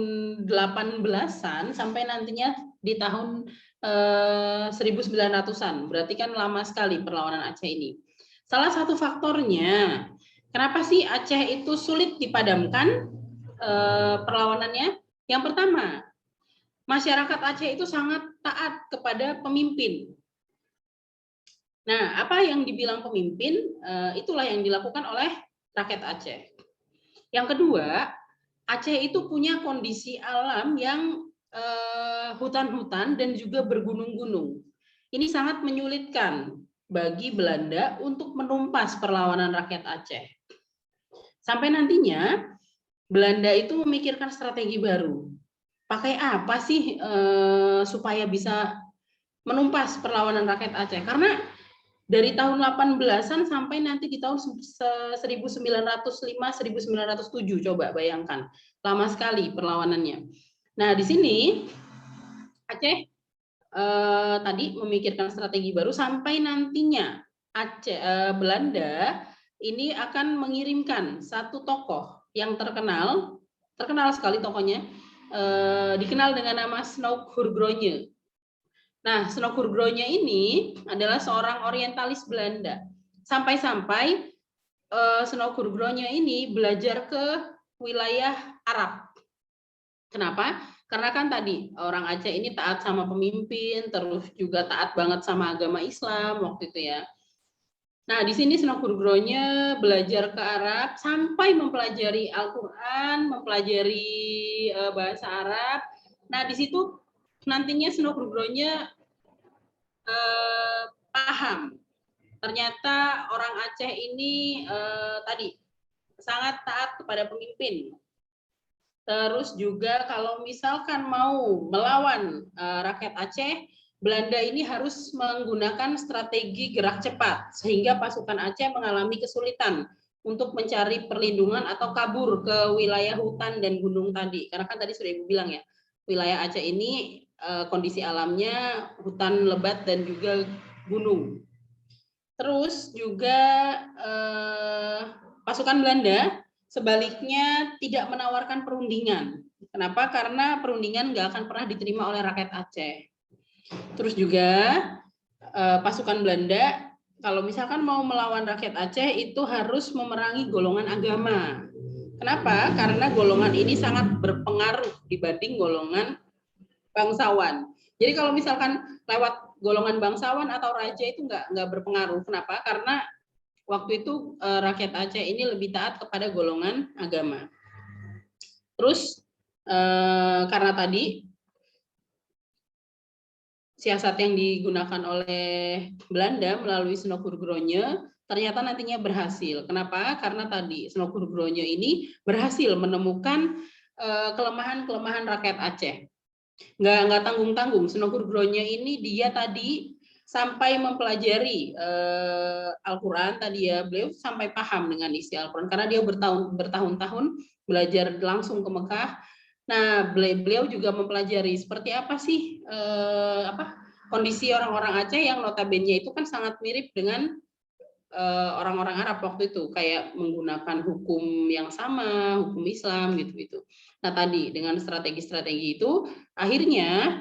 18-an sampai nantinya di tahun 1900-an. Berarti kan lama sekali perlawanan Aceh ini. Salah satu faktornya, kenapa sih Aceh itu sulit dipadamkan perlawanannya? Yang pertama, masyarakat Aceh itu sangat taat kepada pemimpin. Nah, apa yang dibilang pemimpin, itulah yang dilakukan oleh rakyat Aceh. Yang kedua, Aceh itu punya kondisi alam yang hutan-hutan dan juga bergunung-gunung. Ini sangat menyulitkan bagi Belanda untuk menumpas perlawanan rakyat Aceh. Sampai nantinya Belanda itu memikirkan strategi baru. Pakai apa sih supaya bisa menumpas perlawanan rakyat Aceh? Karena dari tahun 18-an sampai nanti di tahun 1905-1907, coba bayangkan. Lama sekali perlawanannya. Nah, di sini Aceh tadi memikirkan strategi baru sampai nantinya Belanda ini akan mengirimkan satu tokoh yang terkenal sekali tokohnya, dikenal dengan nama Snoek Hurgronje. Nah, Snoek Hurgronje ini adalah seorang orientalis Belanda. Sampai-sampai Snoek Hurgronje ini belajar ke wilayah Arab. Kenapa? Karena kan tadi orang Aceh ini taat sama pemimpin, terus juga taat banget sama agama Islam waktu itu ya. Nah, di sini Snoek Hurgronje belajar ke Arab sampai mempelajari Al-Qur'an, mempelajari bahasa Arab. Nah, di situ nantinya Snoek Hurgronje paham. Ternyata orang Aceh ini tadi sangat taat kepada pemimpin. Terus juga kalau misalkan mau melawan rakyat Aceh, Belanda ini harus menggunakan strategi gerak cepat sehingga pasukan Aceh mengalami kesulitan untuk mencari perlindungan atau kabur ke wilayah hutan dan gunung tadi. Karena kan tadi sudah Ibu bilang ya, wilayah Aceh ini kondisi alamnya hutan lebat dan juga gunung. Terus juga pasukan Belanda sebaliknya tidak menawarkan perundingan. Kenapa? Karena perundingan nggak akan pernah diterima oleh rakyat Aceh. Terus juga pasukan Belanda kalau misalkan mau melawan rakyat Aceh itu harus memerangi golongan agama. Kenapa? Karena golongan ini sangat berpengaruh dibanding golongan bangsawan. Jadi kalau misalkan lewat golongan bangsawan atau raja itu nggak berpengaruh. Kenapa? Karena waktu itu rakyat Aceh ini lebih taat kepada golongan agama. Terus karena tadi siasat yang digunakan oleh Belanda melalui Snokkurgrogje ternyata nantinya berhasil. Kenapa? Karena tadi Snokkurgrogje ini berhasil menemukan kelemahan-kelemahan rakyat Aceh. Nggak tanggung-tanggung. Snokkurgrogje ini dia tadi sampai mempelajari Al-Quran tadi ya, beliau sampai paham dengan isi Al-Quran karena dia bertahun-tahun belajar langsung ke Mekah. Nah, beliau juga mempelajari seperti apa sih kondisi orang-orang Aceh yang notabene itu kan sangat mirip dengan orang-orang Arab waktu itu, kayak menggunakan hukum yang sama, hukum Islam gitu-gitu. Nah, tadi dengan strategi-strategi itu akhirnya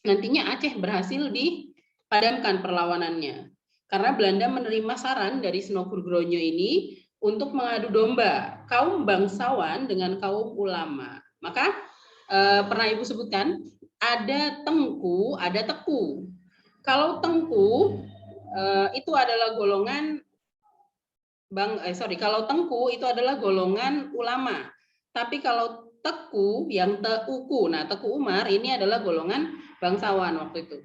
nantinya Aceh berhasil dipadamkan perlawanannya. Karena Belanda menerima saran dari Snokkurgrogje ini untuk mengadu domba kaum bangsawan dengan kaum ulama. Maka pernah Ibu sebutkan ada Tengku, ada Teku. Kalau Tengku itu adalah golongan kalau Tengku itu adalah golongan ulama. Tapi kalau Teku yang Teuku, nah Teku Umar ini adalah golongan bangsawan waktu itu.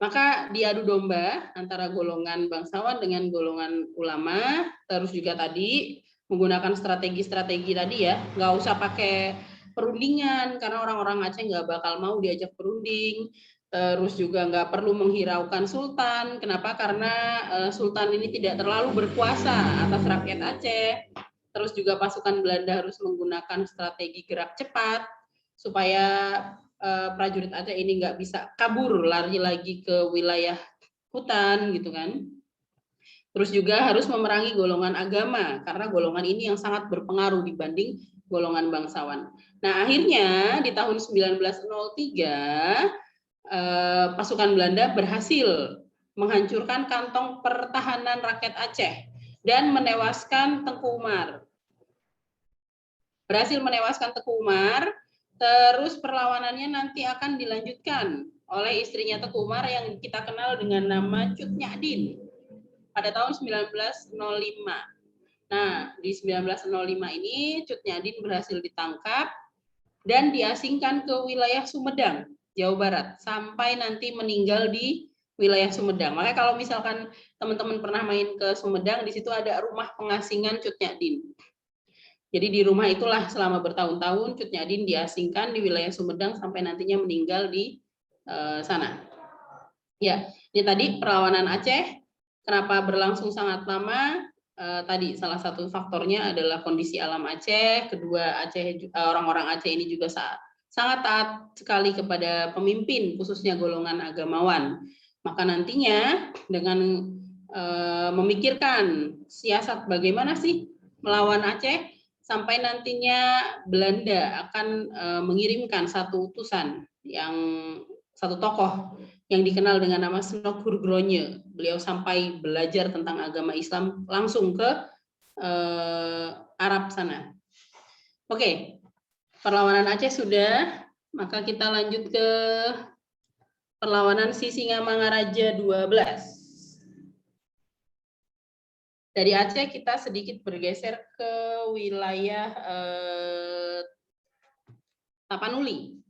Maka diadu domba antara golongan bangsawan dengan golongan ulama, terus juga tadi menggunakan strategi-strategi tadi ya, nggak usah pakai perundingan karena orang-orang Aceh nggak bakal mau diajak perunding. Terus juga nggak perlu menghiraukan sultan. Kenapa? Karena sultan ini tidak terlalu berkuasa atas rakyat Aceh. Terus juga pasukan Belanda harus menggunakan strategi gerak cepat supaya prajurit Aceh ini nggak bisa kabur lari lagi ke wilayah hutan gitu kan. Terus juga harus memerangi golongan agama karena golongan ini yang sangat berpengaruh dibanding golongan bangsawan. Nah, akhirnya di tahun 1903 pasukan Belanda berhasil menghancurkan kantong pertahanan rakyat Aceh dan menewaskan Tengku Umar. Berhasil menewaskan Tengku Umar, terus perlawanannya nanti akan dilanjutkan oleh istrinya Tengku Umar yang kita kenal dengan nama Cut Nyadin pada tahun 1905. Nah, di 1905 ini Cut Nyadin berhasil ditangkap dan diasingkan ke wilayah Sumedang, Jawa Barat, sampai nanti meninggal di wilayah Sumedang. Makanya kalau misalkan teman-teman pernah main ke Sumedang, di situ ada rumah pengasingan Cut Nyadin. Jadi di rumah itulah selama bertahun-tahun Cut Nyadin diasingkan di wilayah Sumedang sampai nantinya meninggal di sana. Ya, ini tadi perlawanan Aceh. Kenapa berlangsung sangat lama? Tadi salah satu faktornya adalah kondisi alam Aceh. Kedua, orang-orang Aceh ini juga sangat taat sekali kepada pemimpin, khususnya golongan agamawan. Maka nantinya dengan memikirkan siasat bagaimana sih melawan Aceh, sampai nantinya Belanda akan mengirimkan satu utusan satu tokoh yang dikenal dengan nama Snokkurgrogje. Beliau sampai belajar tentang agama Islam langsung ke Arab sana. Oke, perlawanan Aceh sudah, maka kita lanjut ke perlawanan Sisingamangaraja 12. Dari Aceh kita sedikit bergeser ke wilayah Tapanuli.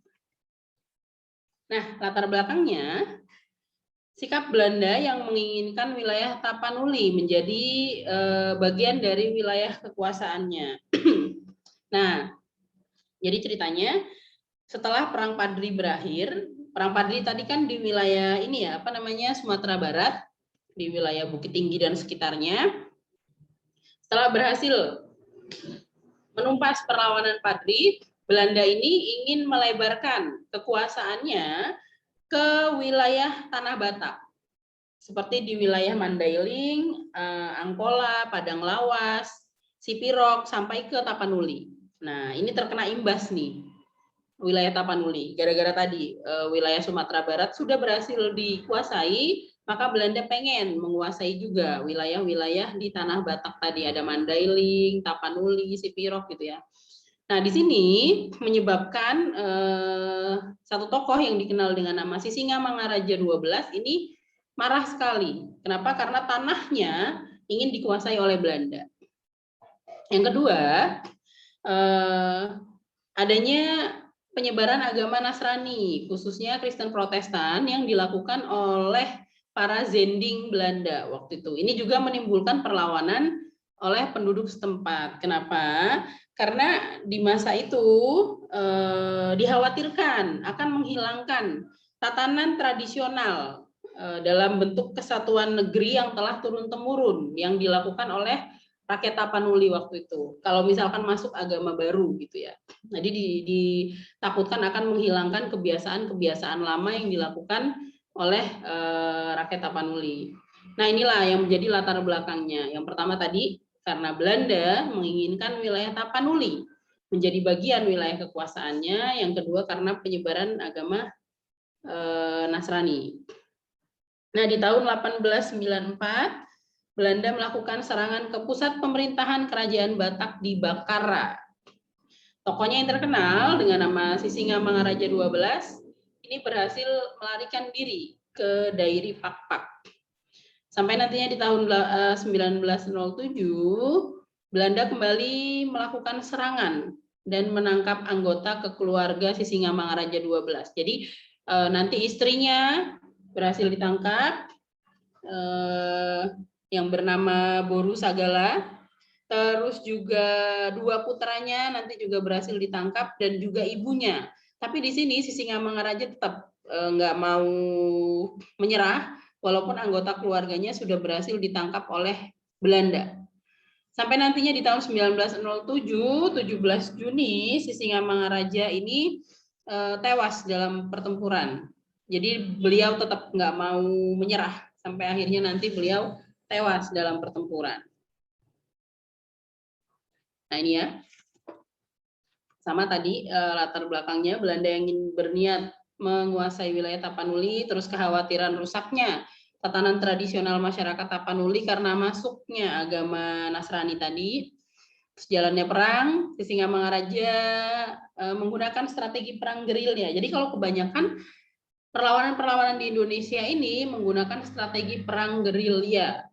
Nah, latar belakangnya sikap Belanda yang menginginkan wilayah Tapanuli menjadi bagian dari wilayah kekuasaannya. Nah, jadi ceritanya setelah Perang Padri berakhir, Perang Padri tadi kan di wilayah ini ya, apa namanya, Sumatera Barat, di wilayah Bukit Tinggi dan sekitarnya. Setelah berhasil menumpas perlawanan Padri, Belanda ini ingin melebarkan kekuasaannya ke wilayah Tanah Batak, seperti di wilayah Mandailing, Angkola, Padang Lawas, Sipirok, sampai ke Tapanuli. Nah, ini terkena imbas nih, wilayah Tapanuli. Gara-gara tadi wilayah Sumatera Barat sudah berhasil dikuasai, maka Belanda pengen menguasai juga wilayah-wilayah di Tanah Batak tadi. Ada Mandailing, Tapanuli, Sipirok gitu ya. Nah, di sini menyebabkan satu tokoh yang dikenal dengan nama Sisingamangaraja 12 ini marah sekali. Kenapa? Karena tanahnya ingin dikuasai oleh Belanda. Yang kedua, adanya penyebaran agama Nasrani, khususnya Kristen Protestan yang dilakukan oleh para Zending Belanda waktu itu. Ini juga menimbulkan perlawanan oleh penduduk setempat. Kenapa? Karena di masa itu dikhawatirkan akan menghilangkan tatanan tradisional dalam bentuk kesatuan negeri yang telah turun-temurun yang dilakukan oleh rakyat Tapanuli waktu itu. Kalau misalkan masuk agama baru gitu ya. Jadi ditakutkan akan menghilangkan kebiasaan-kebiasaan lama yang dilakukan oleh rakyat Tapanuli. Nah, inilah yang menjadi latar belakangnya. Yang pertama tadi karena Belanda menginginkan wilayah Tapanuli menjadi bagian wilayah kekuasaannya. Yang kedua karena penyebaran agama Nasrani. Nah, di tahun 1894 Belanda melakukan serangan ke pusat pemerintahan kerajaan Batak di Bakara. Tokohnya yang terkenal dengan nama Sisingamangaraja 12 ini berhasil melarikan diri ke Dairi Pakpak. Sampai nantinya di tahun 1907 Belanda kembali melakukan serangan dan menangkap anggota kekeluarga Sisingamangaraja 12. Jadi nanti istrinya berhasil ditangkap, yang bernama Boru Sagala, terus juga dua putranya nanti juga berhasil ditangkap dan juga ibunya. Tapi di sini Sisingamangaraja tetap nggak mau menyerah, walaupun anggota keluarganya sudah berhasil ditangkap oleh Belanda. Sampai nantinya di tahun 1907, 17 Juni, Sisingamangaraja ini tewas dalam pertempuran. Jadi beliau tetap nggak mau menyerah sampai akhirnya nanti beliau tewas dalam pertempuran. Nah ini ya, sama tadi latar belakangnya Belanda yang ingin berniat menguasai wilayah Tapanuli, terus kekhawatiran rusaknya tatanan tradisional masyarakat Tapanuli karena masuknya agama Nasrani tadi. Terus jalannya perang, Sisingamangaraja menggunakan strategi perang gerilya. Jadi kalau kebanyakan perlawanan-perlawanan di Indonesia ini menggunakan strategi perang gerilya.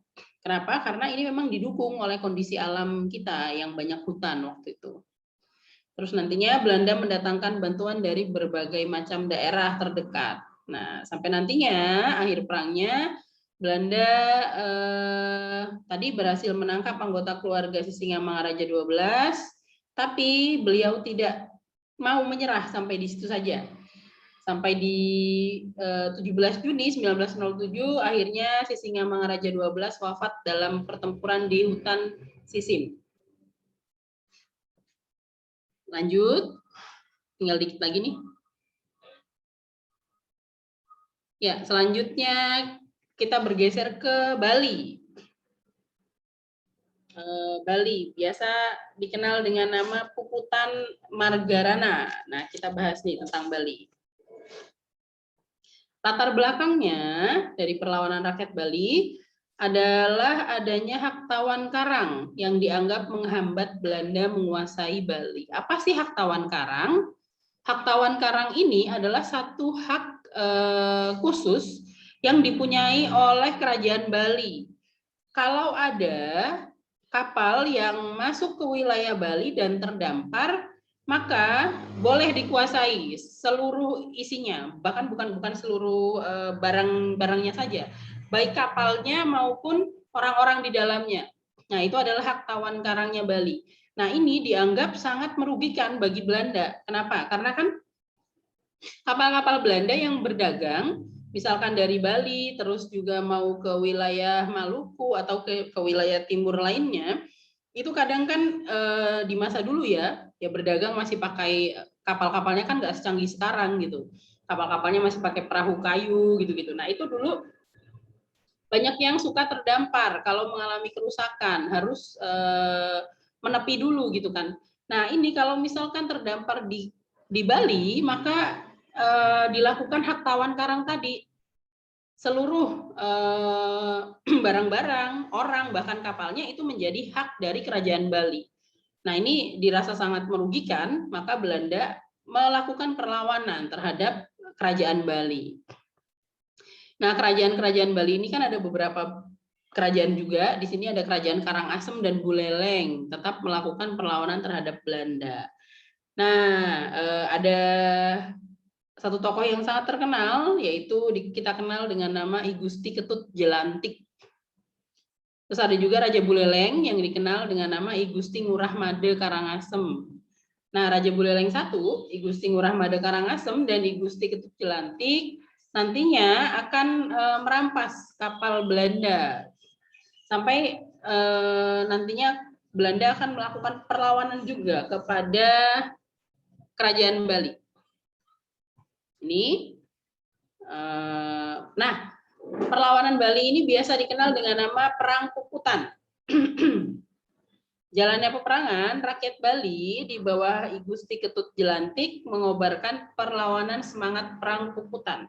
Kenapa? Karena ini memang didukung oleh kondisi alam kita yang banyak hutan waktu itu. Terus nantinya Belanda mendatangkan bantuan dari berbagai macam daerah terdekat. Nah, sampai nantinya akhir perangnya Belanda tadi berhasil menangkap anggota keluarga Sisingamangaraja 12, tapi beliau tidak mau menyerah sampai di situ saja. Sampai di 17 Juni 1907 akhirnya Sisingamangaraja 12 wafat dalam pertempuran di hutan Sisim. Lanjut, tinggal dikit lagi nih. Ya, selanjutnya kita bergeser ke Bali. Bali biasa dikenal dengan nama Puputan Margarana. Nah, kita bahas nih tentang Bali. Latar belakangnya dari perlawanan rakyat Bali adalah adanya hak tawan karang yang dianggap menghambat Belanda menguasai Bali. Apa sih hak tawan karang? Hak tawan karang ini adalah satu hak khusus yang dipunyai oleh Kerajaan Bali. Kalau ada kapal yang masuk ke wilayah Bali dan terdampar, maka boleh dikuasai seluruh isinya, bahkan bukan seluruh barang-barangnya saja, baik kapalnya maupun orang-orang di dalamnya. Nah, itu adalah hak tawan karangnya Bali. Nah, ini dianggap sangat merugikan bagi Belanda. Kenapa? Karena kan kapal-kapal Belanda yang berdagang, misalkan dari Bali, terus juga mau ke wilayah Maluku atau ke wilayah timur lainnya, itu kadang kan di masa dulu ya berdagang masih pakai kapal-kapalnya kan nggak secanggih sekarang gitu. Kapal-kapalnya masih pakai perahu kayu gitu-gitu. Nah, itu dulu banyak yang suka terdampar kalau mengalami kerusakan, harus menepi dulu gitu kan. Nah, ini kalau misalkan terdampar di Bali, maka dilakukan hak tawan karang tadi. Seluruh barang-barang, orang, bahkan kapalnya itu menjadi hak dari kerajaan Bali. Nah, ini dirasa sangat merugikan, maka Belanda melakukan perlawanan terhadap kerajaan Bali. Nah, kerajaan-kerajaan Bali ini kan ada beberapa kerajaan juga. Di sini ada kerajaan Karangasem dan Buleleng, tetap melakukan perlawanan terhadap Belanda. Nah, ada satu tokoh yang sangat terkenal, yaitu kita kenal dengan nama I Gusti Ketut Jelantik. Terus ada juga Raja Buleleng yang dikenal dengan nama I Gusti Ngurah Made Karangasem. Nah, Raja Buleleng I, I Gusti Ngurah Made Karangasem, dan I Gusti Ketut Jelantik nantinya akan merampas kapal Belanda. Sampai nantinya Belanda akan melakukan perlawanan juga kepada kerajaan Bali. Ini, nah, perlawanan Bali ini biasa dikenal dengan nama Perang Puputan. Jalannya peperangan, rakyat Bali di bawah I Gusti Ketut Jelantik mengobarkan perlawanan semangat Perang Puputan.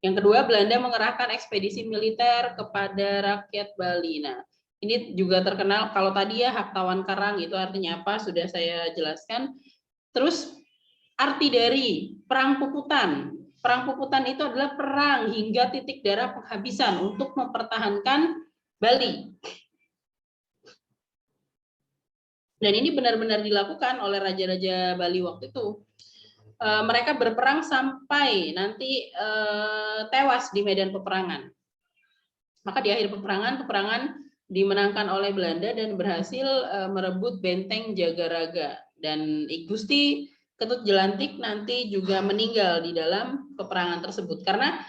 Yang kedua, Belanda mengerahkan ekspedisi militer kepada rakyat Bali. Nah, ini juga terkenal, kalau tadi ya hak tawan karang itu artinya apa, sudah saya jelaskan. Terus arti dari Perang Puputan. Perang Puputan itu adalah perang hingga titik darah penghabisan untuk mempertahankan Bali. Dan ini benar-benar dilakukan oleh raja-raja Bali waktu itu. Mereka berperang sampai nanti tewas di medan peperangan. Maka di akhir peperangan dimenangkan oleh Belanda dan berhasil merebut benteng Jagaraga. Dan I Gusti Ketut Jelantik nanti juga meninggal di dalam peperangan tersebut karena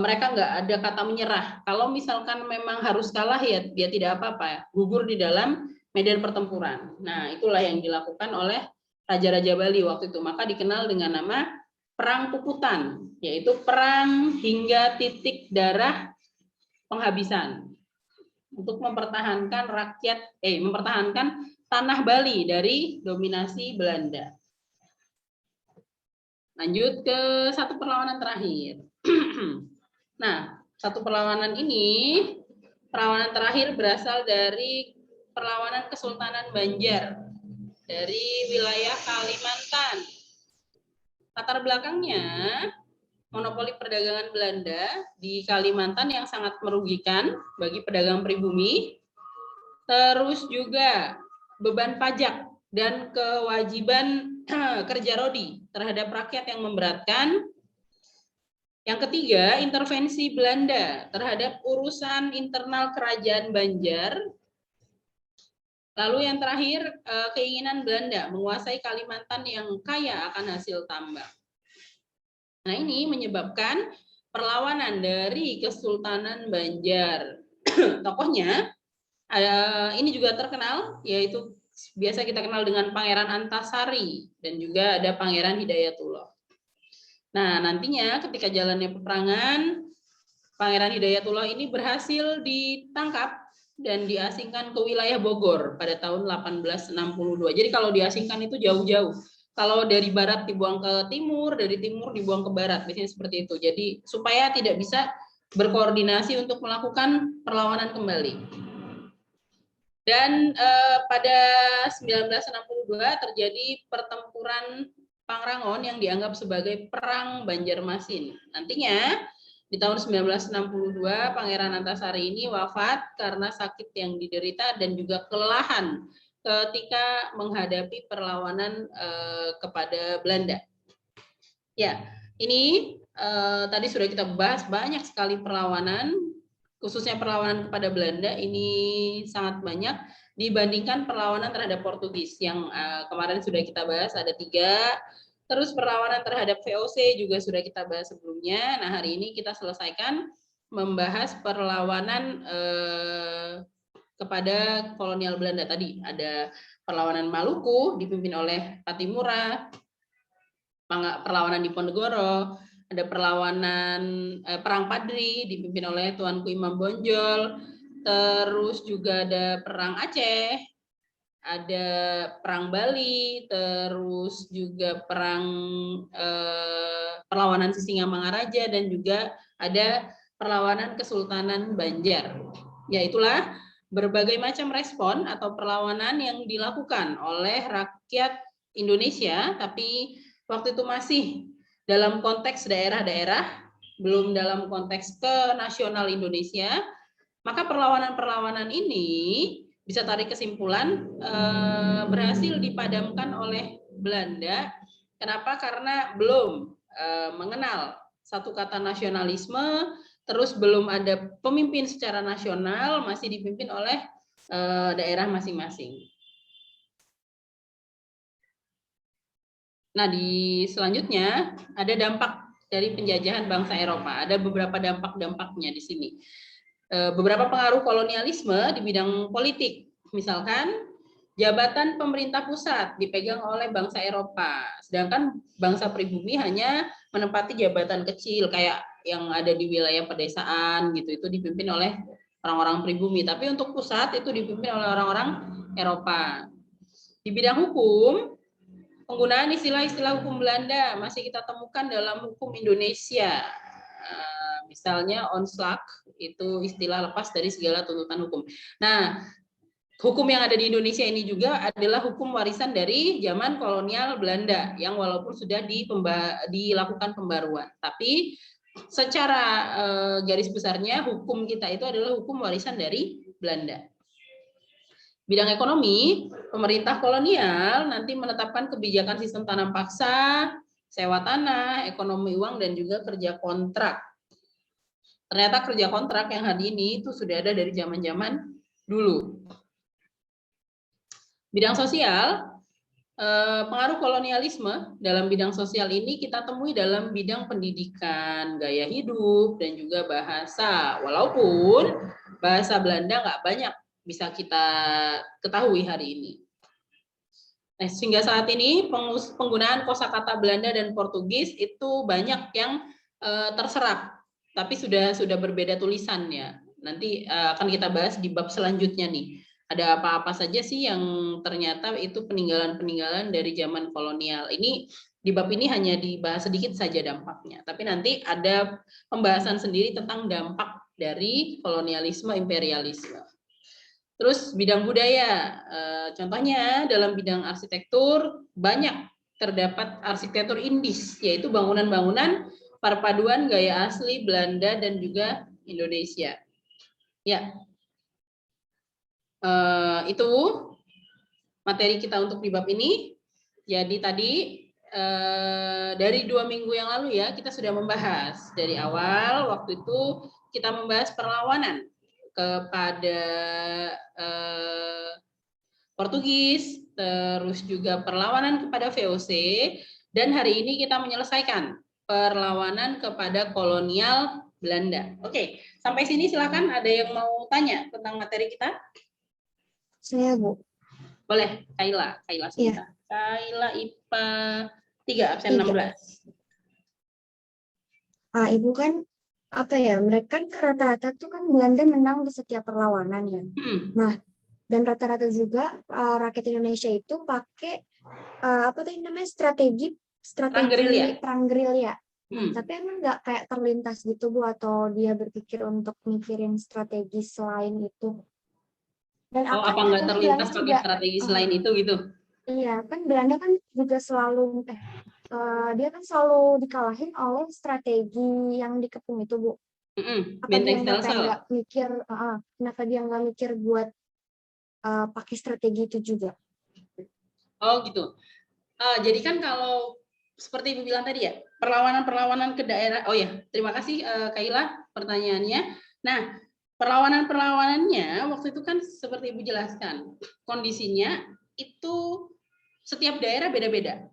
mereka nggak ada kata menyerah. Kalau misalkan memang harus kalah ya dia tidak apa-apa, gugur di dalam medan pertempuran. Nah, itulah yang dilakukan oleh raja-raja Bali waktu itu. Maka dikenal dengan nama Perang Puputan, yaitu perang hingga titik darah penghabisan untuk mempertahankan mempertahankan tanah Bali dari dominasi Belanda. Lanjut ke satu perlawanan terakhir. Nah, satu perlawanan terakhir berasal dari perlawanan Kesultanan Banjar dari wilayah Kalimantan. Latar belakangnya, monopoli perdagangan Belanda di Kalimantan yang sangat merugikan bagi pedagang pribumi, terus juga beban pajak dan kewajiban kerja rodi terhadap rakyat yang memberatkan. Yang ketiga, intervensi Belanda terhadap urusan internal kerajaan Banjar. Lalu yang terakhir, keinginan Belanda menguasai Kalimantan yang kaya akan hasil tambang. Nah, ini menyebabkan perlawanan dari Kesultanan Banjar. Tokohnya ini juga terkenal, yaitu biasa kita kenal dengan Pangeran Antasari dan juga ada Pangeran Hidayatullah. Nah, nantinya ketika jalannya peperangan, Pangeran Hidayatullah ini berhasil ditangkap dan diasingkan ke wilayah Bogor pada tahun 1862. Jadi kalau diasingkan itu jauh-jauh. Kalau dari barat dibuang ke timur, dari timur dibuang ke barat, biasanya seperti itu. Jadi supaya tidak bisa berkoordinasi untuk melakukan perlawanan kembali. Dan pada 1962 terjadi pertempuran Pangrangon yang dianggap sebagai Perang Banjarmasin. Nantinya di tahun 1962 Pangeran Antasari ini wafat karena sakit yang diderita dan juga kelelahan ketika menghadapi perlawanan kepada Belanda. Ya, ini tadi sudah kita bahas banyak sekali perlawanan, khususnya perlawanan kepada Belanda ini sangat banyak dibandingkan perlawanan terhadap Portugis yang kemarin sudah kita bahas ada 3. Terus perlawanan terhadap VOC juga sudah kita bahas sebelumnya. Nah, hari ini kita selesaikan membahas perlawanan kepada kolonial Belanda tadi. Ada perlawanan Maluku dipimpin oleh Patimura, perlawanan di Ponegoro, ada perlawanan Perang Padri dipimpin oleh Tuanku Imam Bonjol, terus juga ada Perang Aceh, ada Perang Bali, terus juga perlawanan Sisingamangaraja, dan juga ada perlawanan Kesultanan Banjar. Ya, itulah berbagai macam respon atau perlawanan yang dilakukan oleh rakyat Indonesia, tapi waktu itu masih dalam konteks daerah-daerah, belum dalam konteks kenasional Indonesia. Maka perlawanan-perlawanan ini bisa tarik kesimpulan berhasil dipadamkan oleh Belanda. Kenapa? Karena belum mengenal satu kata nasionalisme, terus belum ada pemimpin secara nasional, masih dipimpin oleh daerah masing-masing. Nah, di selanjutnya ada dampak dari penjajahan bangsa Eropa. Ada beberapa dampak-dampaknya di sini. Beberapa pengaruh kolonialisme di bidang politik. Misalkan jabatan pemerintah pusat dipegang oleh bangsa Eropa, sedangkan bangsa pribumi hanya menempati jabatan kecil kayak yang ada di wilayah pedesaan gitu, itu dipimpin oleh orang-orang pribumi. Tapi untuk pusat itu dipimpin oleh orang-orang Eropa. Di bidang hukum, penggunaan istilah-istilah hukum Belanda masih kita temukan dalam hukum Indonesia. Misalnya onslak itu istilah lepas dari segala tuntutan hukum. Nah, hukum yang ada di Indonesia ini juga adalah hukum warisan dari zaman kolonial Belanda yang walaupun sudah dilakukan pembaruan, tapi secara garis besarnya hukum kita itu adalah hukum warisan dari Belanda. Bidang ekonomi, pemerintah kolonial nanti menetapkan kebijakan sistem tanam paksa, sewa tanah, ekonomi uang, dan juga kerja kontrak. Ternyata kerja kontrak yang hari ini itu sudah ada dari zaman-zaman dulu. Bidang sosial, pengaruh kolonialisme dalam bidang sosial ini kita temui dalam bidang pendidikan, gaya hidup, dan juga bahasa. Walaupun bahasa Belanda nggak banyak bisa kita ketahui hari ini. Nah, sehingga saat ini penggunaan kosakata Belanda dan Portugis itu banyak yang terserap, tapi sudah berbeda tulisannya. Nanti akan kita bahas di bab selanjutnya nih. Ada apa-apa saja sih yang ternyata itu peninggalan-peninggalan dari zaman kolonial. Ini di bab ini hanya dibahas sedikit saja dampaknya, tapi nanti ada pembahasan sendiri tentang dampak dari kolonialisme imperialisme. Terus bidang budaya, contohnya dalam bidang arsitektur banyak terdapat arsitektur Indis, yaitu bangunan-bangunan perpaduan gaya asli Belanda dan juga Indonesia. Ya, itu materi kita untuk di bab ini. Jadi tadi dari 2 minggu yang lalu ya kita sudah membahas dari awal. Waktu itu kita membahas perlawanan kepada Portugis, terus juga perlawanan kepada VOC, dan hari ini kita menyelesaikan perlawanan kepada kolonial Belanda. Oke, sampai sini silakan ada yang mau tanya tentang materi kita? Saya, Bu. Boleh, Kaila sebentar. Ya. Kaila IPA 3 absen 16. Ibu kan apa ya? Mereka kan rata-rata tuh kan Belanda menang di setiap perlawanan ya. Nah, dan rata-rata juga rakyat Indonesia itu pakai apa tuh namanya strategi perang gerilya. Tapi emang nggak kayak terlintas gitu, Bu, atau dia berpikir untuk mikirin strategi selain itu? Dan apa nggak terlintas pakai strategi selain itu gitu? Iya, kan Belanda kan juga selalu dia kan selalu dikalahin oleh strategi yang dikepung itu, Bu. Apa dia nggak mikir, kenapa dia nggak mikir buat pakai strategi itu juga. Oh gitu. Jadi kan kalau seperti Ibu bilang tadi ya, perlawanan-perlawanan ke daerah. Oh ya, terima kasih Kaila pertanyaannya. Nah, perlawanan-perlawanannya waktu itu kan seperti Ibu jelaskan, kondisinya itu setiap daerah beda-beda.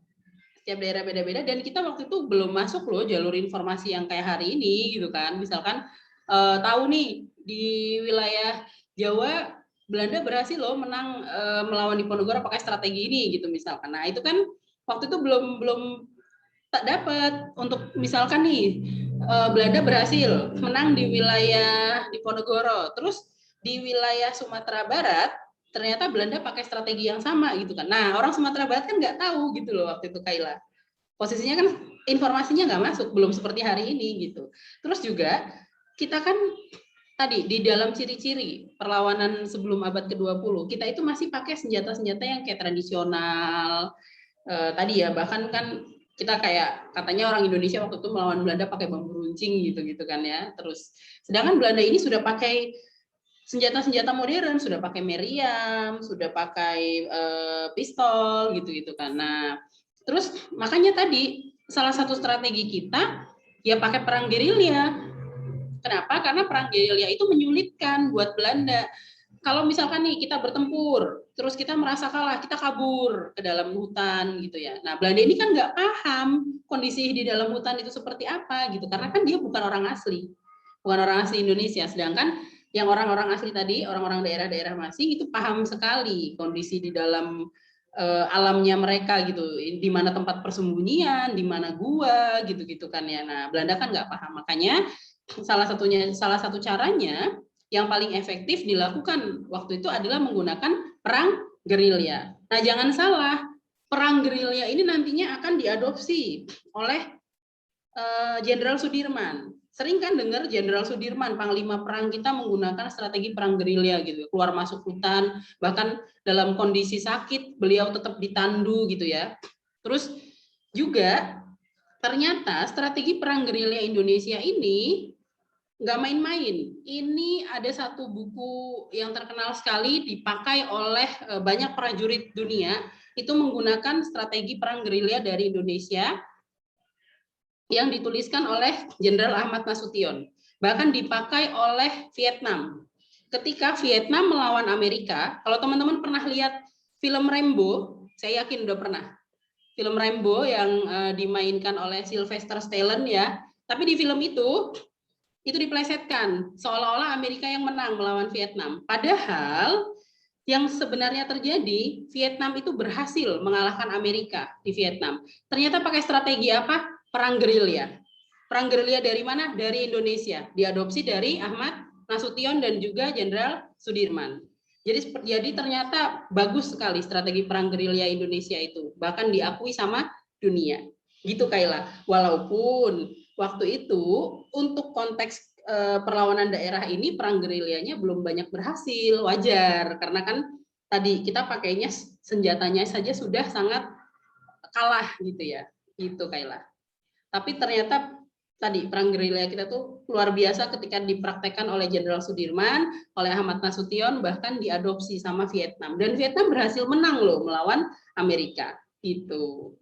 Setiap daerah beda-beda dan kita waktu itu belum masuk loh jalur informasi yang kayak hari ini gitu kan. Misalkan tahu nih di wilayah Jawa Belanda berhasil loh menang melawan Diponegoro pakai strategi ini gitu misalkan. Nah, itu kan waktu itu belum tak dapat untuk misalkan nih Belanda berhasil menang di wilayah Diponegoro, terus di wilayah Sumatera Barat ternyata Belanda pakai strategi yang sama gitu kan. Nah, orang Sumatera Barat kan nggak tahu gitu loh waktu itu Kaila. Posisinya kan informasinya nggak masuk, belum seperti hari ini gitu. Terus juga kita kan tadi di dalam ciri-ciri perlawanan sebelum abad ke-20, kita itu masih pakai senjata-senjata yang kayak tradisional. Tadi ya, bahkan kan kita kayak katanya orang Indonesia waktu itu melawan Belanda pakai bambu runcing gitu kan ya. Terus sedangkan Belanda ini sudah pakai senjata-senjata modern, sudah pakai meriam, sudah pakai pistol gitu kan. Nah, terus makanya tadi salah satu strategi kita ya pakai perang gerilya. Kenapa? Karena perang gerilya itu menyulitkan buat Belanda. Kalau misalkan nih kita bertempur, terus kita merasa kalah, kita kabur ke dalam hutan gitu ya. Nah, Belanda ini kan nggak paham kondisi di dalam hutan itu seperti apa gitu, karena kan dia bukan orang asli, Indonesia. Sedangkan yang orang-orang asli tadi, orang-orang daerah-daerah masing itu paham sekali kondisi di dalam alamnya mereka gitu, di mana tempat persembunyian, di mana gua gitu-gitu kan ya. Nah, Belanda kan nggak paham, makanya salah satu caranya yang paling efektif dilakukan waktu itu adalah menggunakan perang gerilya. Nah, jangan salah, perang gerilya ini nantinya akan diadopsi oleh Jenderal Sudirman. Sering kan dengar Jenderal Sudirman, panglima perang kita menggunakan strategi perang gerilya gitu, keluar masuk hutan, bahkan dalam kondisi sakit beliau tetap ditandu gitu ya. Terus juga ternyata strategi perang gerilya Indonesia ini nggak main-main. Ini ada satu buku yang terkenal sekali dipakai oleh banyak prajurit dunia, itu menggunakan strategi perang gerilya dari Indonesia yang dituliskan oleh Jenderal Ahmad Nasution. Bahkan dipakai oleh Vietnam. Ketika Vietnam melawan Amerika, kalau teman-teman pernah lihat film Rambo, saya yakin udah pernah. Film Rambo yang dimainkan oleh Sylvester Stallone ya. Tapi di film itu diplesetkan seolah-olah Amerika yang menang melawan Vietnam. Padahal yang sebenarnya terjadi, Vietnam itu berhasil mengalahkan Amerika di Vietnam. Ternyata pakai strategi apa? Perang gerilya. Perang gerilya dari mana? Dari Indonesia. Diadopsi dari Ahmad Nasution dan juga Jenderal Sudirman. Jadi ternyata bagus sekali strategi perang gerilya Indonesia itu. Bahkan diakui sama dunia. Gitu Kaila. Walaupun waktu itu untuk konteks perlawanan daerah ini perang gerilyanya belum banyak berhasil, wajar karena kan tadi kita pakainya senjatanya saja sudah sangat kalah gitu ya, gitu Kaila. Tapi ternyata tadi perang gerilya kita tuh luar biasa ketika dipraktekkan oleh Jenderal Sudirman, oleh Ahmad Nasution, bahkan diadopsi sama Vietnam dan Vietnam berhasil menang loh melawan Amerika gitu.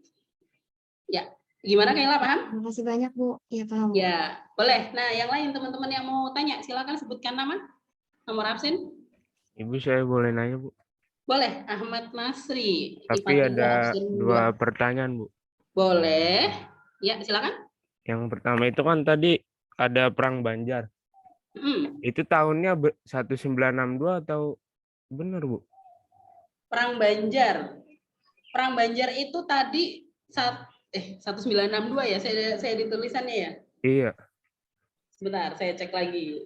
Ya, gimana Kaila, paham? Terima kasih banyak Bu. Ya paham. Ya, boleh. Nah, yang lain teman-teman yang mau tanya, silakan sebutkan nama, nomor absen. Ibu, saya boleh nanya, Bu? Boleh, Ahmad Masri. Tapi ada dua pertanyaan, Bu. Boleh. Ya, silakan. Yang pertama itu kan tadi ada Perang Banjar. Itu tahunnya 1962 atau benar, Bu? Perang Banjar. Perang Banjar itu tadi 1962 ya, saya ditulisannya ya. Iya. Sebentar, saya cek lagi.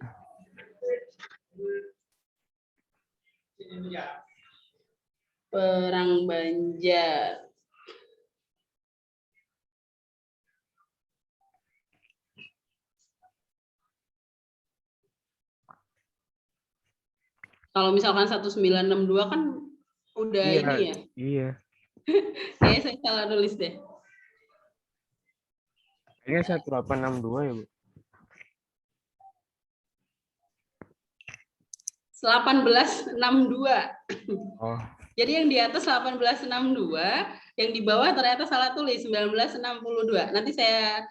Perang Banjar. Kalau misalkan 1962 kan udah iya, ini ya. Iya. Kayaknya saya salah nulis deh. Kayaknya 1862 ya, Bu. 1862. Oh. Jadi yang di atas 1862, yang di bawah ternyata salah tulis 1962. Nanti saya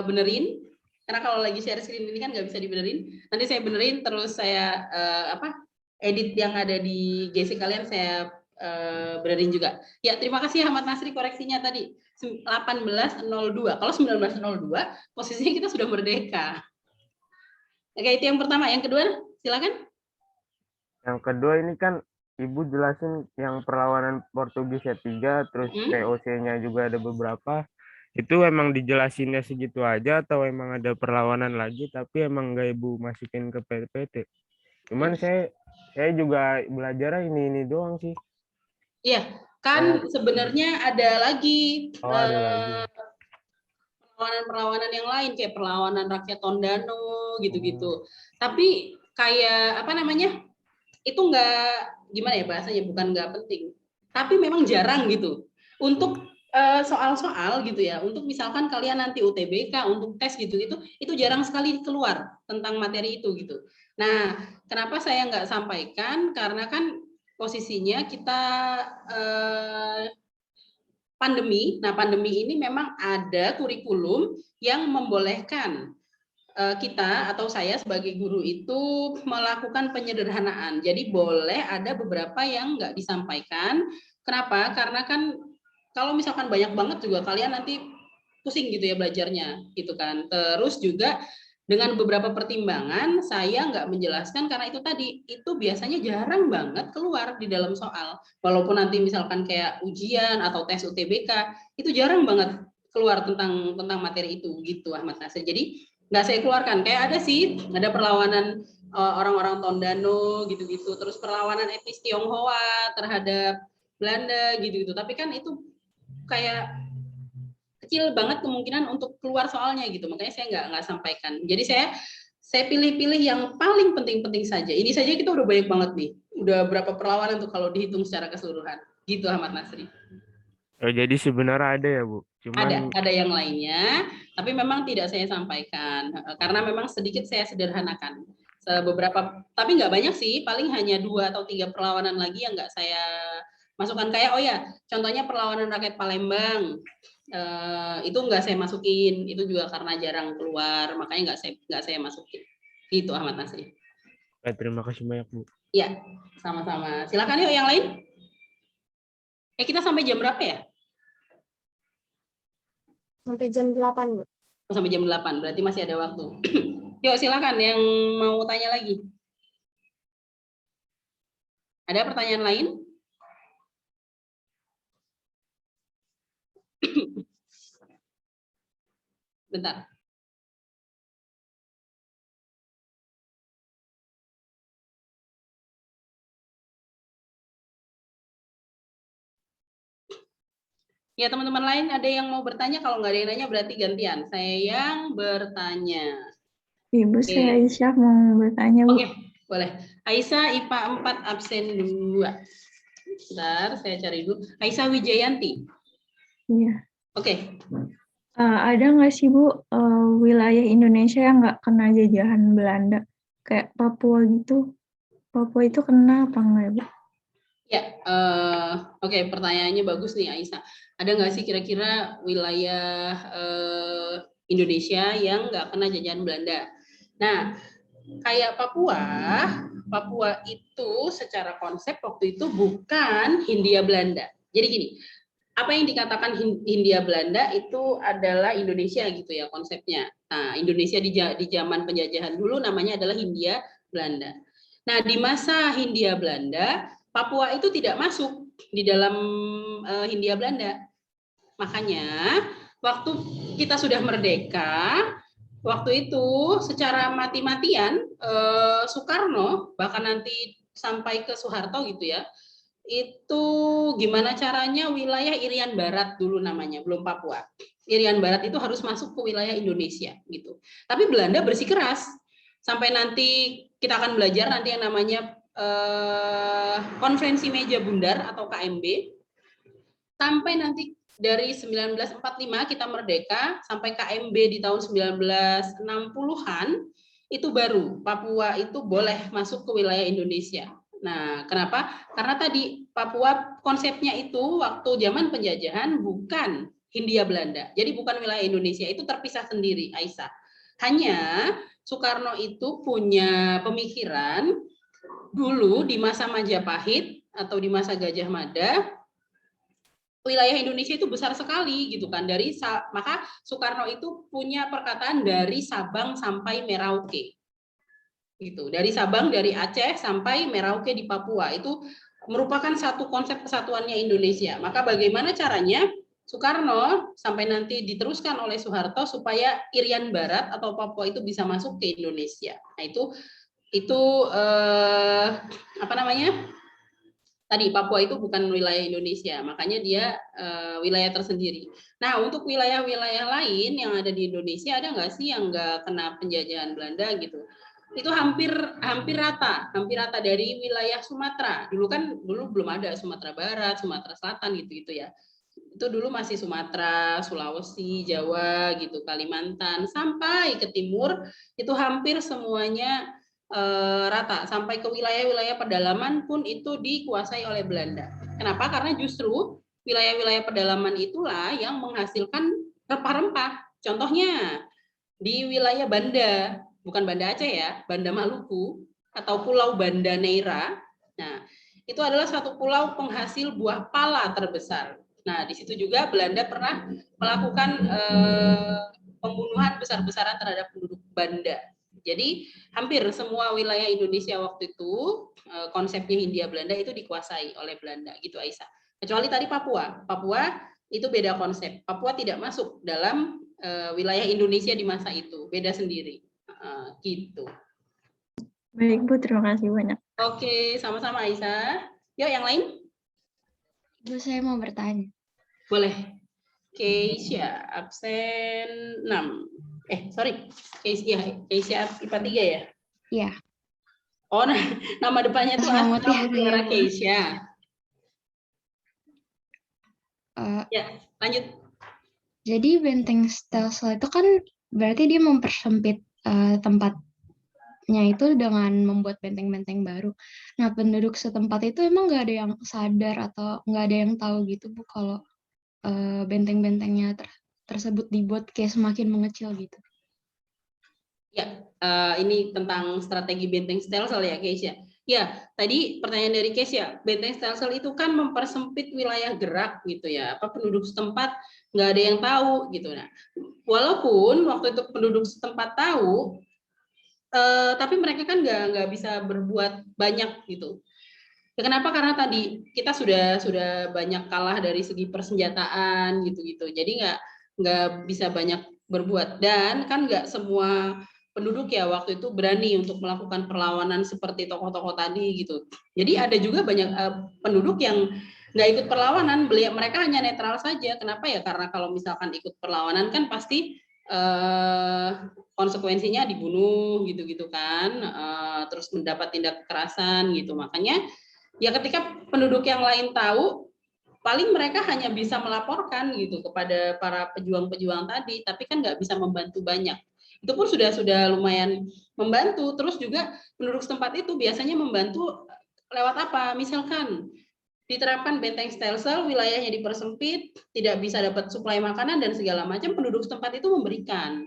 benerin, karena kalau lagi share screen ini kan nggak bisa dibenerin. Nanti saya benerin, terus saya edit yang ada di GC kalian saya benerin juga. Ya, terima kasih Ahmad Nasri koreksinya tadi 1802. Kalau 1902 posisinya kita sudah merdeka. Oke, itu yang pertama. Yang kedua, silakan. Yang kedua ini kan Ibu jelasin yang perlawanan Portugis ya 3, terus VOC-nya juga ada beberapa. Itu emang dijelasinnya segitu aja atau emang ada perlawanan lagi tapi emang nggak Ibu masukin ke PPT? Cuman saya juga belajar ini doang sih. Iya, kan sebenarnya ada lagi ada lagi. Perlawanan-perlawanan yang lain kayak perlawanan rakyat Tondano gitu-gitu. Tapi kayak apa namanya? Itu nggak gimana ya bahasanya, bukan nggak penting. Tapi memang jarang gitu. Untuk soal-soal gitu ya, untuk misalkan kalian nanti UTBK untuk tes gitu-gitu, itu jarang sekali keluar tentang materi itu gitu. Nah, kenapa saya nggak sampaikan? Karena kan posisinya kita pandemi. Nah, pandemi ini memang ada kurikulum yang membolehkan kita atau saya sebagai guru itu melakukan penyederhanaan. Jadi boleh ada beberapa yang nggak disampaikan. Kenapa? Karena kan kalau misalkan banyak banget juga kalian nanti pusing gitu ya belajarnya gitu kan. Terus juga dengan beberapa pertimbangan saya nggak menjelaskan karena itu tadi itu biasanya jarang banget keluar di dalam soal. Walaupun nanti misalkan kayak ujian atau tes UTBK itu jarang banget keluar tentang materi itu gitu Ahmad Nasir. Jadi nggak saya keluarkan. Kayak ada sih, ada perlawanan orang-orang Tondano gitu-gitu, terus perlawanan etnis Tionghoa terhadap Belanda gitu-gitu. Tapi kan itu kayak kecil banget kemungkinan untuk keluar soalnya gitu. Makanya saya nggak sampaikan. Jadi saya pilih-pilih yang paling penting-penting saja. Ini saja kita udah banyak banget nih. Udah berapa perlawanan tuh kalau dihitung secara keseluruhan. Gitu Ahmad Nasri. Oh, jadi sebenarnya ada ya Bu? Cuman ada yang lainnya, tapi memang tidak saya sampaikan karena memang sedikit saya sederhanakan. Beberapa, tapi nggak banyak sih, paling hanya 2 atau 3 perlawanan lagi yang nggak saya masukkan. Kayak oh ya, contohnya perlawanan rakyat Palembang itu nggak saya masukin, itu juga karena jarang keluar, makanya nggak saya masukin. Gitu Ahmad Nasri. terima kasih banyak Bu. Ya, sama-sama. Silakan yuk yang lain. Kita sampai jam berapa ya? Sampai jam 8, Bu. Sampai jam 8, berarti masih ada waktu. Yuk silakan yang mau tanya lagi. Ada pertanyaan lain? Bentar. Ya teman-teman lain ada yang mau bertanya? Kalau nggak ada yang nanya berarti gantian. Saya yang bertanya. Ibu, saya Aisyah mau bertanya, Bu. Oke, boleh. Aisyah IPA 4 absen 2. Bentar, saya cari dulu. Aisyah Wijayanti. Iya. Oke. Ada nggak sih, Bu, wilayah Indonesia yang nggak kena jajahan Belanda? Kayak Papua gitu. Papua itu kena apa nggak, Bu? Ya, oke, pertanyaannya bagus nih Aisyah. Ada nggak sih kira-kira wilayah Indonesia yang nggak kena jajahan Belanda? Nah, kayak Papua itu secara konsep waktu itu bukan Hindia Belanda. Jadi gini, apa yang dikatakan Hindia Belanda itu adalah Indonesia gitu ya konsepnya. Nah, Indonesia di zaman penjajahan dulu namanya adalah Hindia Belanda. Nah, di masa Hindia Belanda, Papua itu tidak masuk di dalam Hindia Belanda. Makanya waktu kita sudah merdeka, waktu itu secara mati-matian Soekarno bahkan nanti sampai ke Soeharto gitu ya, itu gimana caranya wilayah Irian Barat dulu namanya, belum Papua. Irian Barat itu harus masuk ke wilayah Indonesia gitu. Tapi Belanda bersikeras sampai nanti kita akan belajar nanti yang namanya konferensi meja bundar atau KMB. Sampai nanti dari 1945 kita merdeka sampai KMB di tahun 1960-an itu baru Papua itu boleh masuk ke wilayah Indonesia. Nah, kenapa? Karena tadi Papua konsepnya itu waktu zaman penjajahan bukan Hindia Belanda. Jadi bukan wilayah Indonesia, itu terpisah sendiri, Aisyah. Hanya Soekarno itu punya pemikiran dulu di masa Majapahit atau di masa Gajah Mada, wilayah Indonesia itu besar sekali gitu kan. Maka Soekarno itu punya perkataan dari Sabang sampai Merauke. Gitu. Dari Sabang, dari Aceh sampai Merauke di Papua itu merupakan satu konsep kesatuannya Indonesia. Maka bagaimana caranya Soekarno sampai nanti diteruskan oleh Soeharto supaya Irian Barat atau Papua itu bisa masuk ke Indonesia. Nah, itu apa namanya? Tadi Papua itu bukan wilayah Indonesia, makanya dia wilayah tersendiri. Nah, untuk wilayah-wilayah lain yang ada di Indonesia, ada nggak sih yang nggak kena penjajahan Belanda gitu? Itu hampir hampir rata dari wilayah Sumatera. Dulu belum ada Sumatera Barat, Sumatera Selatan gitu ya. Itu dulu masih Sumatera, Sulawesi, Jawa gitu, Kalimantan, sampai ke timur itu hampir semuanya rata, sampai ke wilayah-wilayah pedalaman pun itu dikuasai oleh Belanda. Kenapa? Karena justru wilayah-wilayah pedalaman itulah yang menghasilkan rempah-rempah. Contohnya di wilayah Banda, bukan Banda Aceh ya, Banda Maluku atau Pulau Banda Neira. Nah, itu adalah satu pulau penghasil buah pala terbesar. Nah, di situ juga Belanda pernah melakukan pembunuhan besar-besaran terhadap penduduk Banda. Jadi hampir semua wilayah Indonesia waktu itu konsepnya Hindia Belanda itu dikuasai oleh Belanda gitu, Aisyah. Kecuali tadi Papua. Papua itu beda konsep. Papua tidak masuk dalam wilayah Indonesia di masa itu, beda sendiri. Gitu. Baik Bu, terima kasih banyak. Oke, sama-sama Aisyah. Yuk yang lain? Bu, saya mau bertanya. Boleh. Keisha, absen 6. Sorry. Keisha IPA 3 ya? Iya. Oh, nah, nama depannya tuh Selamat Asma ya, Mutiara Bu. Keisha. Ya, lanjut. Jadi benteng Stelsel itu kan berarti dia mempersempit tempatnya itu dengan membuat benteng-benteng baru. Nah, penduduk setempat itu emang nggak ada yang sadar atau nggak ada yang tahu gitu, Bu, kalau benteng-bentengnya tersebut dibuat kayak semakin mengecil gitu. Ya, ini tentang strategi benteng Stelsel ya, Keisha. Ya, tadi pertanyaan dari Keisha, benteng Stelsel itu kan mempersempit wilayah gerak gitu ya. Apa penduduk setempat nggak ada yang tahu gitu. Nah, walaupun waktu itu penduduk setempat tahu, tapi mereka kan nggak bisa berbuat banyak gitu. Ya, kenapa? Karena tadi kita sudah banyak kalah dari segi persenjataan gitu-gitu. Jadi nggak bisa banyak berbuat, dan kan nggak semua penduduk ya waktu itu berani untuk melakukan perlawanan seperti tokoh-tokoh tadi gitu. Jadi ada juga banyak penduduk yang nggak ikut perlawanan, mereka hanya netral saja. Kenapa ya? Karena kalau misalkan ikut perlawanan kan pasti konsekuensinya dibunuh gitu-gitu kan, terus mendapat tindak kekerasan gitu. Makanya ya ketika penduduk yang lain tahu, paling mereka hanya bisa melaporkan gitu kepada para pejuang-pejuang tadi, tapi kan nggak bisa membantu banyak. Itu pun sudah lumayan membantu. Terus juga penduduk setempat itu biasanya membantu lewat apa? Misalkan diterapkan benteng Stelsel, wilayahnya dipersempit, tidak bisa dapat suplai makanan dan segala macam, penduduk setempat itu memberikan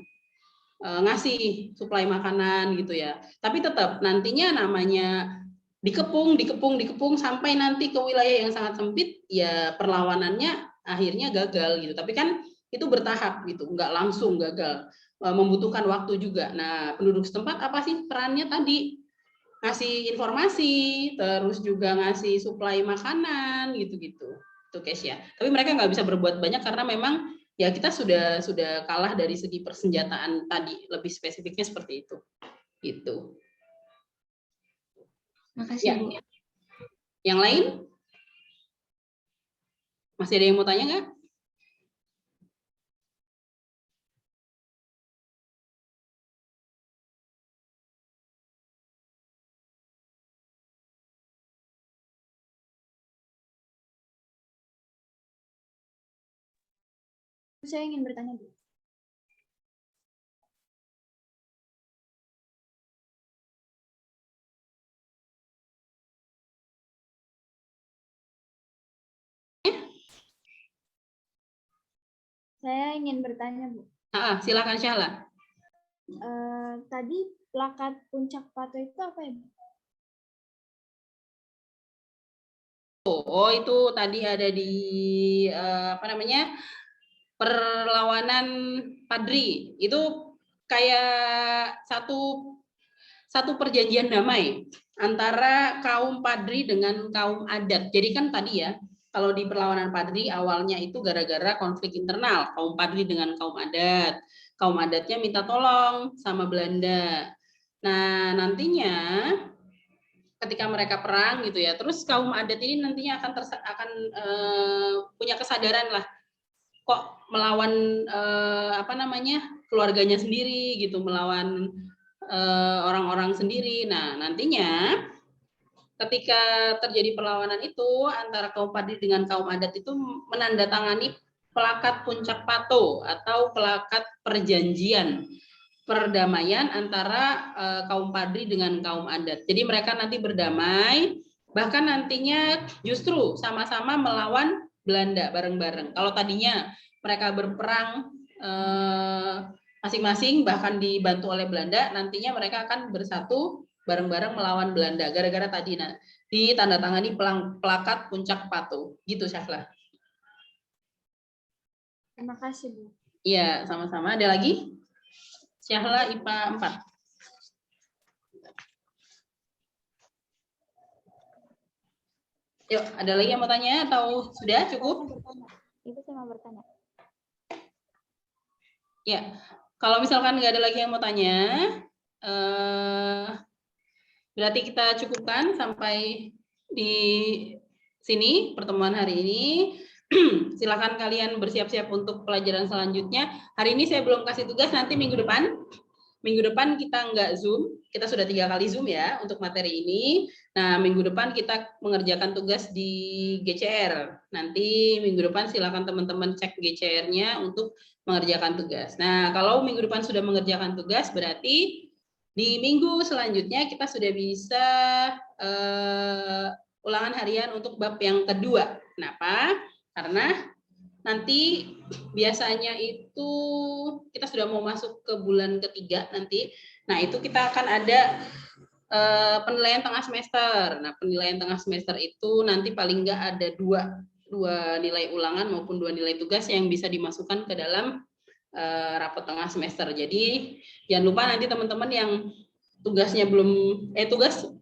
ngasih suplai makanan gitu ya. Tapi tetap nantinya namanya dikepung sampai nanti ke wilayah yang sangat sempit, ya perlawanannya akhirnya gagal gitu. Tapi kan itu bertahap gitu, nggak langsung gagal, membutuhkan waktu juga. Nah, penduduk setempat apa sih perannya tadi? Ngasih informasi, terus juga ngasih suplai makanan gitu-gitu. Itu Kesia. Tapi mereka nggak bisa berbuat banyak karena memang ya kita sudah kalah dari segi persenjataan tadi, lebih spesifiknya seperti itu. Gitu. Makasih, Ya. Bu. Yang lain? Masih ada yang mau tanya nggak? Saya ingin bertanya, Bu. Saya ingin bertanya, Bu. Silakan Syahla. Tadi plakat Puncak Pato itu apa ya, Bu? Oh, itu tadi ada di apa namanya, perlawanan Padri. Itu kayak satu perjanjian damai antara kaum Padri dengan kaum adat. Jadi kan tadi ya, kalau di perlawanan Padri awalnya itu gara-gara konflik internal kaum Padri dengan kaum adat. Kaum adatnya minta tolong sama Belanda. Nah, nantinya ketika mereka perang gitu ya, terus kaum adat ini nantinya akan punya kesadaran lah, kok melawan apa namanya, keluarganya sendiri gitu, melawan orang-orang sendiri. Nah, nantinya ketika terjadi perlawanan itu antara kaum Padri dengan kaum adat itu menandatangani plakat Puncak Pato atau plakat perjanjian perdamaian antara kaum Padri dengan kaum adat. Jadi mereka nanti berdamai, bahkan nantinya justru sama-sama melawan Belanda bareng-bareng. Kalau tadinya mereka berperang masing-masing bahkan dibantu oleh Belanda, nantinya mereka akan bersatu bareng-bareng melawan Belanda gara-gara tadi ditandatangani plakat Puncak Pato. Gitu, Syahla. Terima kasih, Bu. Iya, sama-sama. Ada lagi? Syahla IPA 4. Yuk, ada lagi yang mau tanya atau sudah cukup? Ibu saya mau bertanya. Ya, kalau misalkan nggak ada lagi yang mau tanya, berarti kita cukupkan sampai di sini pertemuan hari ini. Silakan kalian bersiap-siap untuk pelajaran selanjutnya. Hari ini saya belum kasih tugas, nanti minggu depan. Minggu depan kita nggak Zoom, kita sudah 3 kali Zoom ya untuk materi ini. Nah, minggu depan kita mengerjakan tugas di GCR. Nanti minggu depan silakan teman-teman cek GCR-nya untuk mengerjakan tugas. Nah, kalau minggu depan sudah mengerjakan tugas, berarti di minggu selanjutnya kita sudah bisa ulangan harian untuk bab yang kedua. Kenapa? Karena nanti biasanya itu kita sudah mau masuk ke bulan ketiga nanti. Nah, itu kita akan ada penilaian tengah semester. Nah, penilaian tengah semester itu nanti paling nggak ada dua nilai ulangan maupun 2 nilai tugas yang bisa dimasukkan ke dalam rapot tengah semester. Jadi jangan lupa nanti teman-teman yang tugasnya belum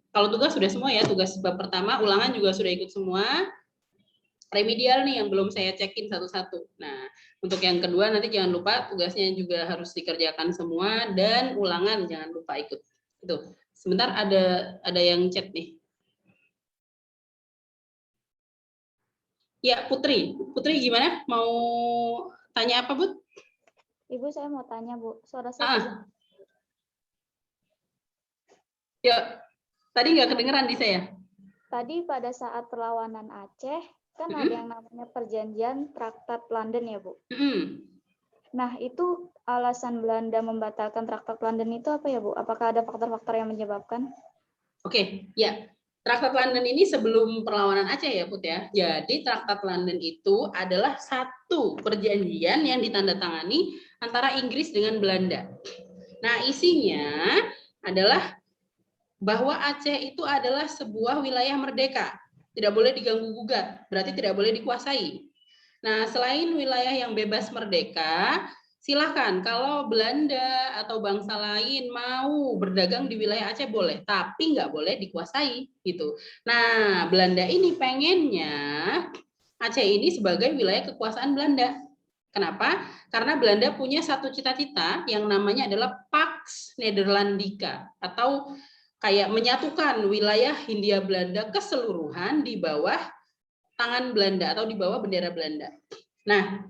kalau tugas sudah semua ya, tugas bab pertama ulangan juga sudah ikut semua. Remedial nih yang belum saya cekin satu-satu. Nah, untuk yang kedua nanti jangan lupa tugasnya juga harus dikerjakan semua dan ulangan jangan lupa ikut. Itu. Sebentar ada yang chat nih. Ya, Putri. Putri gimana? Mau tanya apa, Bu? Ibu saya mau tanya, Bu. Suara saya Ya, tadi nggak kedengeran di saya. Tadi pada saat perlawanan Aceh, kan ada yang namanya perjanjian Traktat London ya, Bu? Nah, itu alasan Belanda membatalkan Traktat London itu apa ya, Bu? Apakah ada faktor-faktor yang menyebabkan? Oke, ya. Traktat London ini sebelum perlawanan Aceh ya, Put ya. Jadi Traktat London itu adalah satu perjanjian yang ditandatangani antara Inggris dengan Belanda. Nah, isinya adalah bahwa Aceh itu adalah sebuah wilayah merdeka. Tidak boleh diganggu-gugat, berarti tidak boleh dikuasai. Nah, selain wilayah yang bebas merdeka, silakan kalau Belanda atau bangsa lain mau berdagang di wilayah Aceh boleh, tapi nggak boleh dikuasai gitu. Nah, Belanda ini pengennya Aceh ini sebagai wilayah kekuasaan Belanda. Kenapa? Karena Belanda punya satu cita-cita yang namanya adalah Pax Nederlandica atau kayak menyatukan wilayah Hindia Belanda keseluruhan di bawah tangan Belanda atau di bawah bendera Belanda. Nah,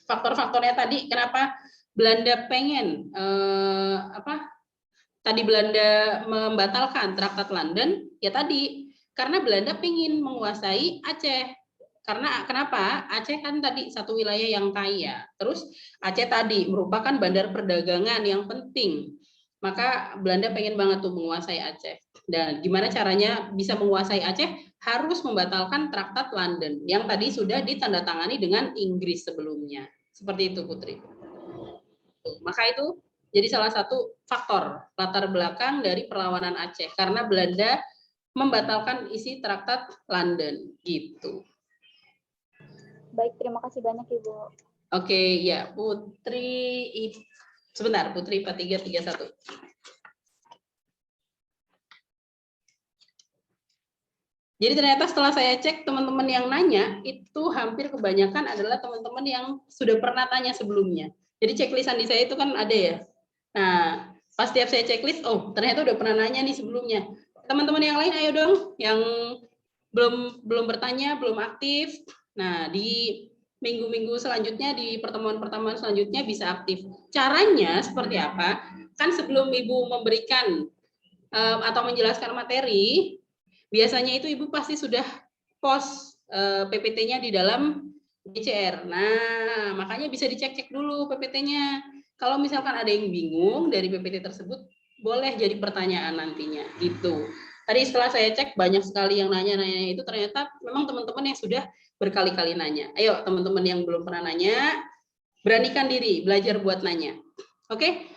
faktor-faktornya tadi kenapa Belanda pengen tadi Belanda membatalkan Traktat London ya tadi karena Belanda pengen menguasai Aceh. Karena kenapa? Aceh kan tadi satu wilayah yang kaya. Terus Aceh tadi merupakan bandar perdagangan yang penting. Maka Belanda pengen banget tuh menguasai Aceh. Dan gimana caranya bisa menguasai Aceh? Harus membatalkan Traktat London yang tadi sudah ditandatangani dengan Inggris sebelumnya. Seperti itu, Putri. Maka itu jadi salah satu faktor latar belakang dari perlawanan Aceh, karena Belanda membatalkan isi Traktat London, gitu. Baik, terima kasih banyak Ibu. Oke, ya Putri, sebentar, Putri IPA 331. Jadi ternyata setelah saya cek, teman-teman yang nanya itu hampir kebanyakan adalah teman-teman yang sudah pernah tanya sebelumnya. Jadi checklistan di saya itu kan ada ya. Nah, pas tiap saya checklist, oh ternyata udah pernah nanya nih sebelumnya. Teman-teman yang lain ayo dong, yang belum bertanya, belum aktif. Nah, di minggu-minggu selanjutnya, di pertemuan-pertemuan selanjutnya bisa aktif. Caranya seperti apa? Kan sebelum Ibu memberikan atau menjelaskan materi, biasanya itu Ibu pasti sudah post PPT-nya di dalam GCR. Nah, makanya bisa dicek-cek dulu PPT-nya. Kalau misalkan ada yang bingung dari PPT tersebut, boleh jadi pertanyaan nantinya, gitu. Tadi setelah saya cek, banyak sekali yang nanya-nanya itu, ternyata memang teman-teman yang sudah berkali-kali nanya. Ayo, teman-teman yang belum pernah nanya, beranikan diri, belajar buat nanya. Oke,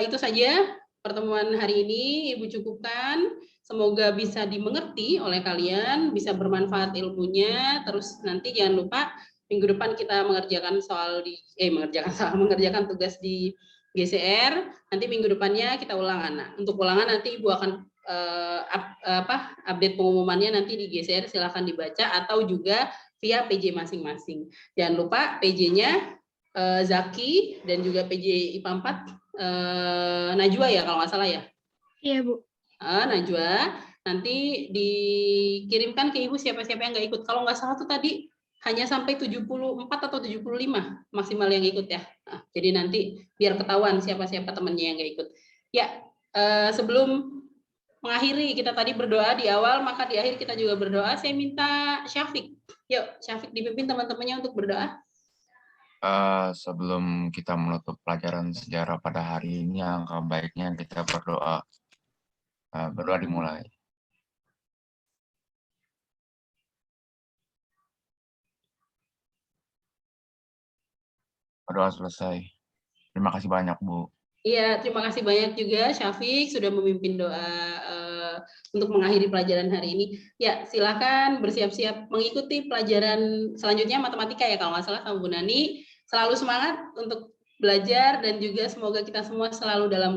itu saja pertemuan hari ini, Ibu cukupkan. Semoga bisa dimengerti oleh kalian, bisa bermanfaat ilmunya. Terus nanti jangan lupa minggu depan kita mengerjakan mengerjakan tugas di GCR. Nanti minggu depannya kita ulangan. Nah, untuk ulangan nanti Ibu akan update pengumumannya nanti di GCR, silahkan dibaca atau juga via PJ masing-masing. Jangan lupa PJ-nya Zaki dan juga PJ IPA 4 Najwa ya kalau nggak salah ya. Iya, Bu. Najwa, nanti dikirimkan ke Ibu siapa-siapa yang nggak ikut. Kalau nggak salah tuh tadi hanya sampai 74 atau 75 maksimal yang ikut ya. Nah, jadi nanti biar ketahuan siapa-siapa temannya yang nggak ikut. Ya, sebelum mengakhiri, kita tadi berdoa di awal, maka di akhir kita juga berdoa. Saya minta Syafiq. Yuk, Syafiq dipimpin teman-temannya untuk berdoa. Sebelum kita menutup pelajaran sejarah pada hari ini, angka baiknya kita berdoa. Berdoa dimulai. Berdoa selesai. Terima kasih banyak, Bu. Iya, terima kasih banyak juga Syafiq sudah memimpin doa untuk mengakhiri pelajaran hari ini. Ya, silakan bersiap-siap mengikuti pelajaran selanjutnya matematika ya kalau nggak salah sama Bu Nani. Selalu semangat untuk belajar dan juga semoga kita semua selalu dalam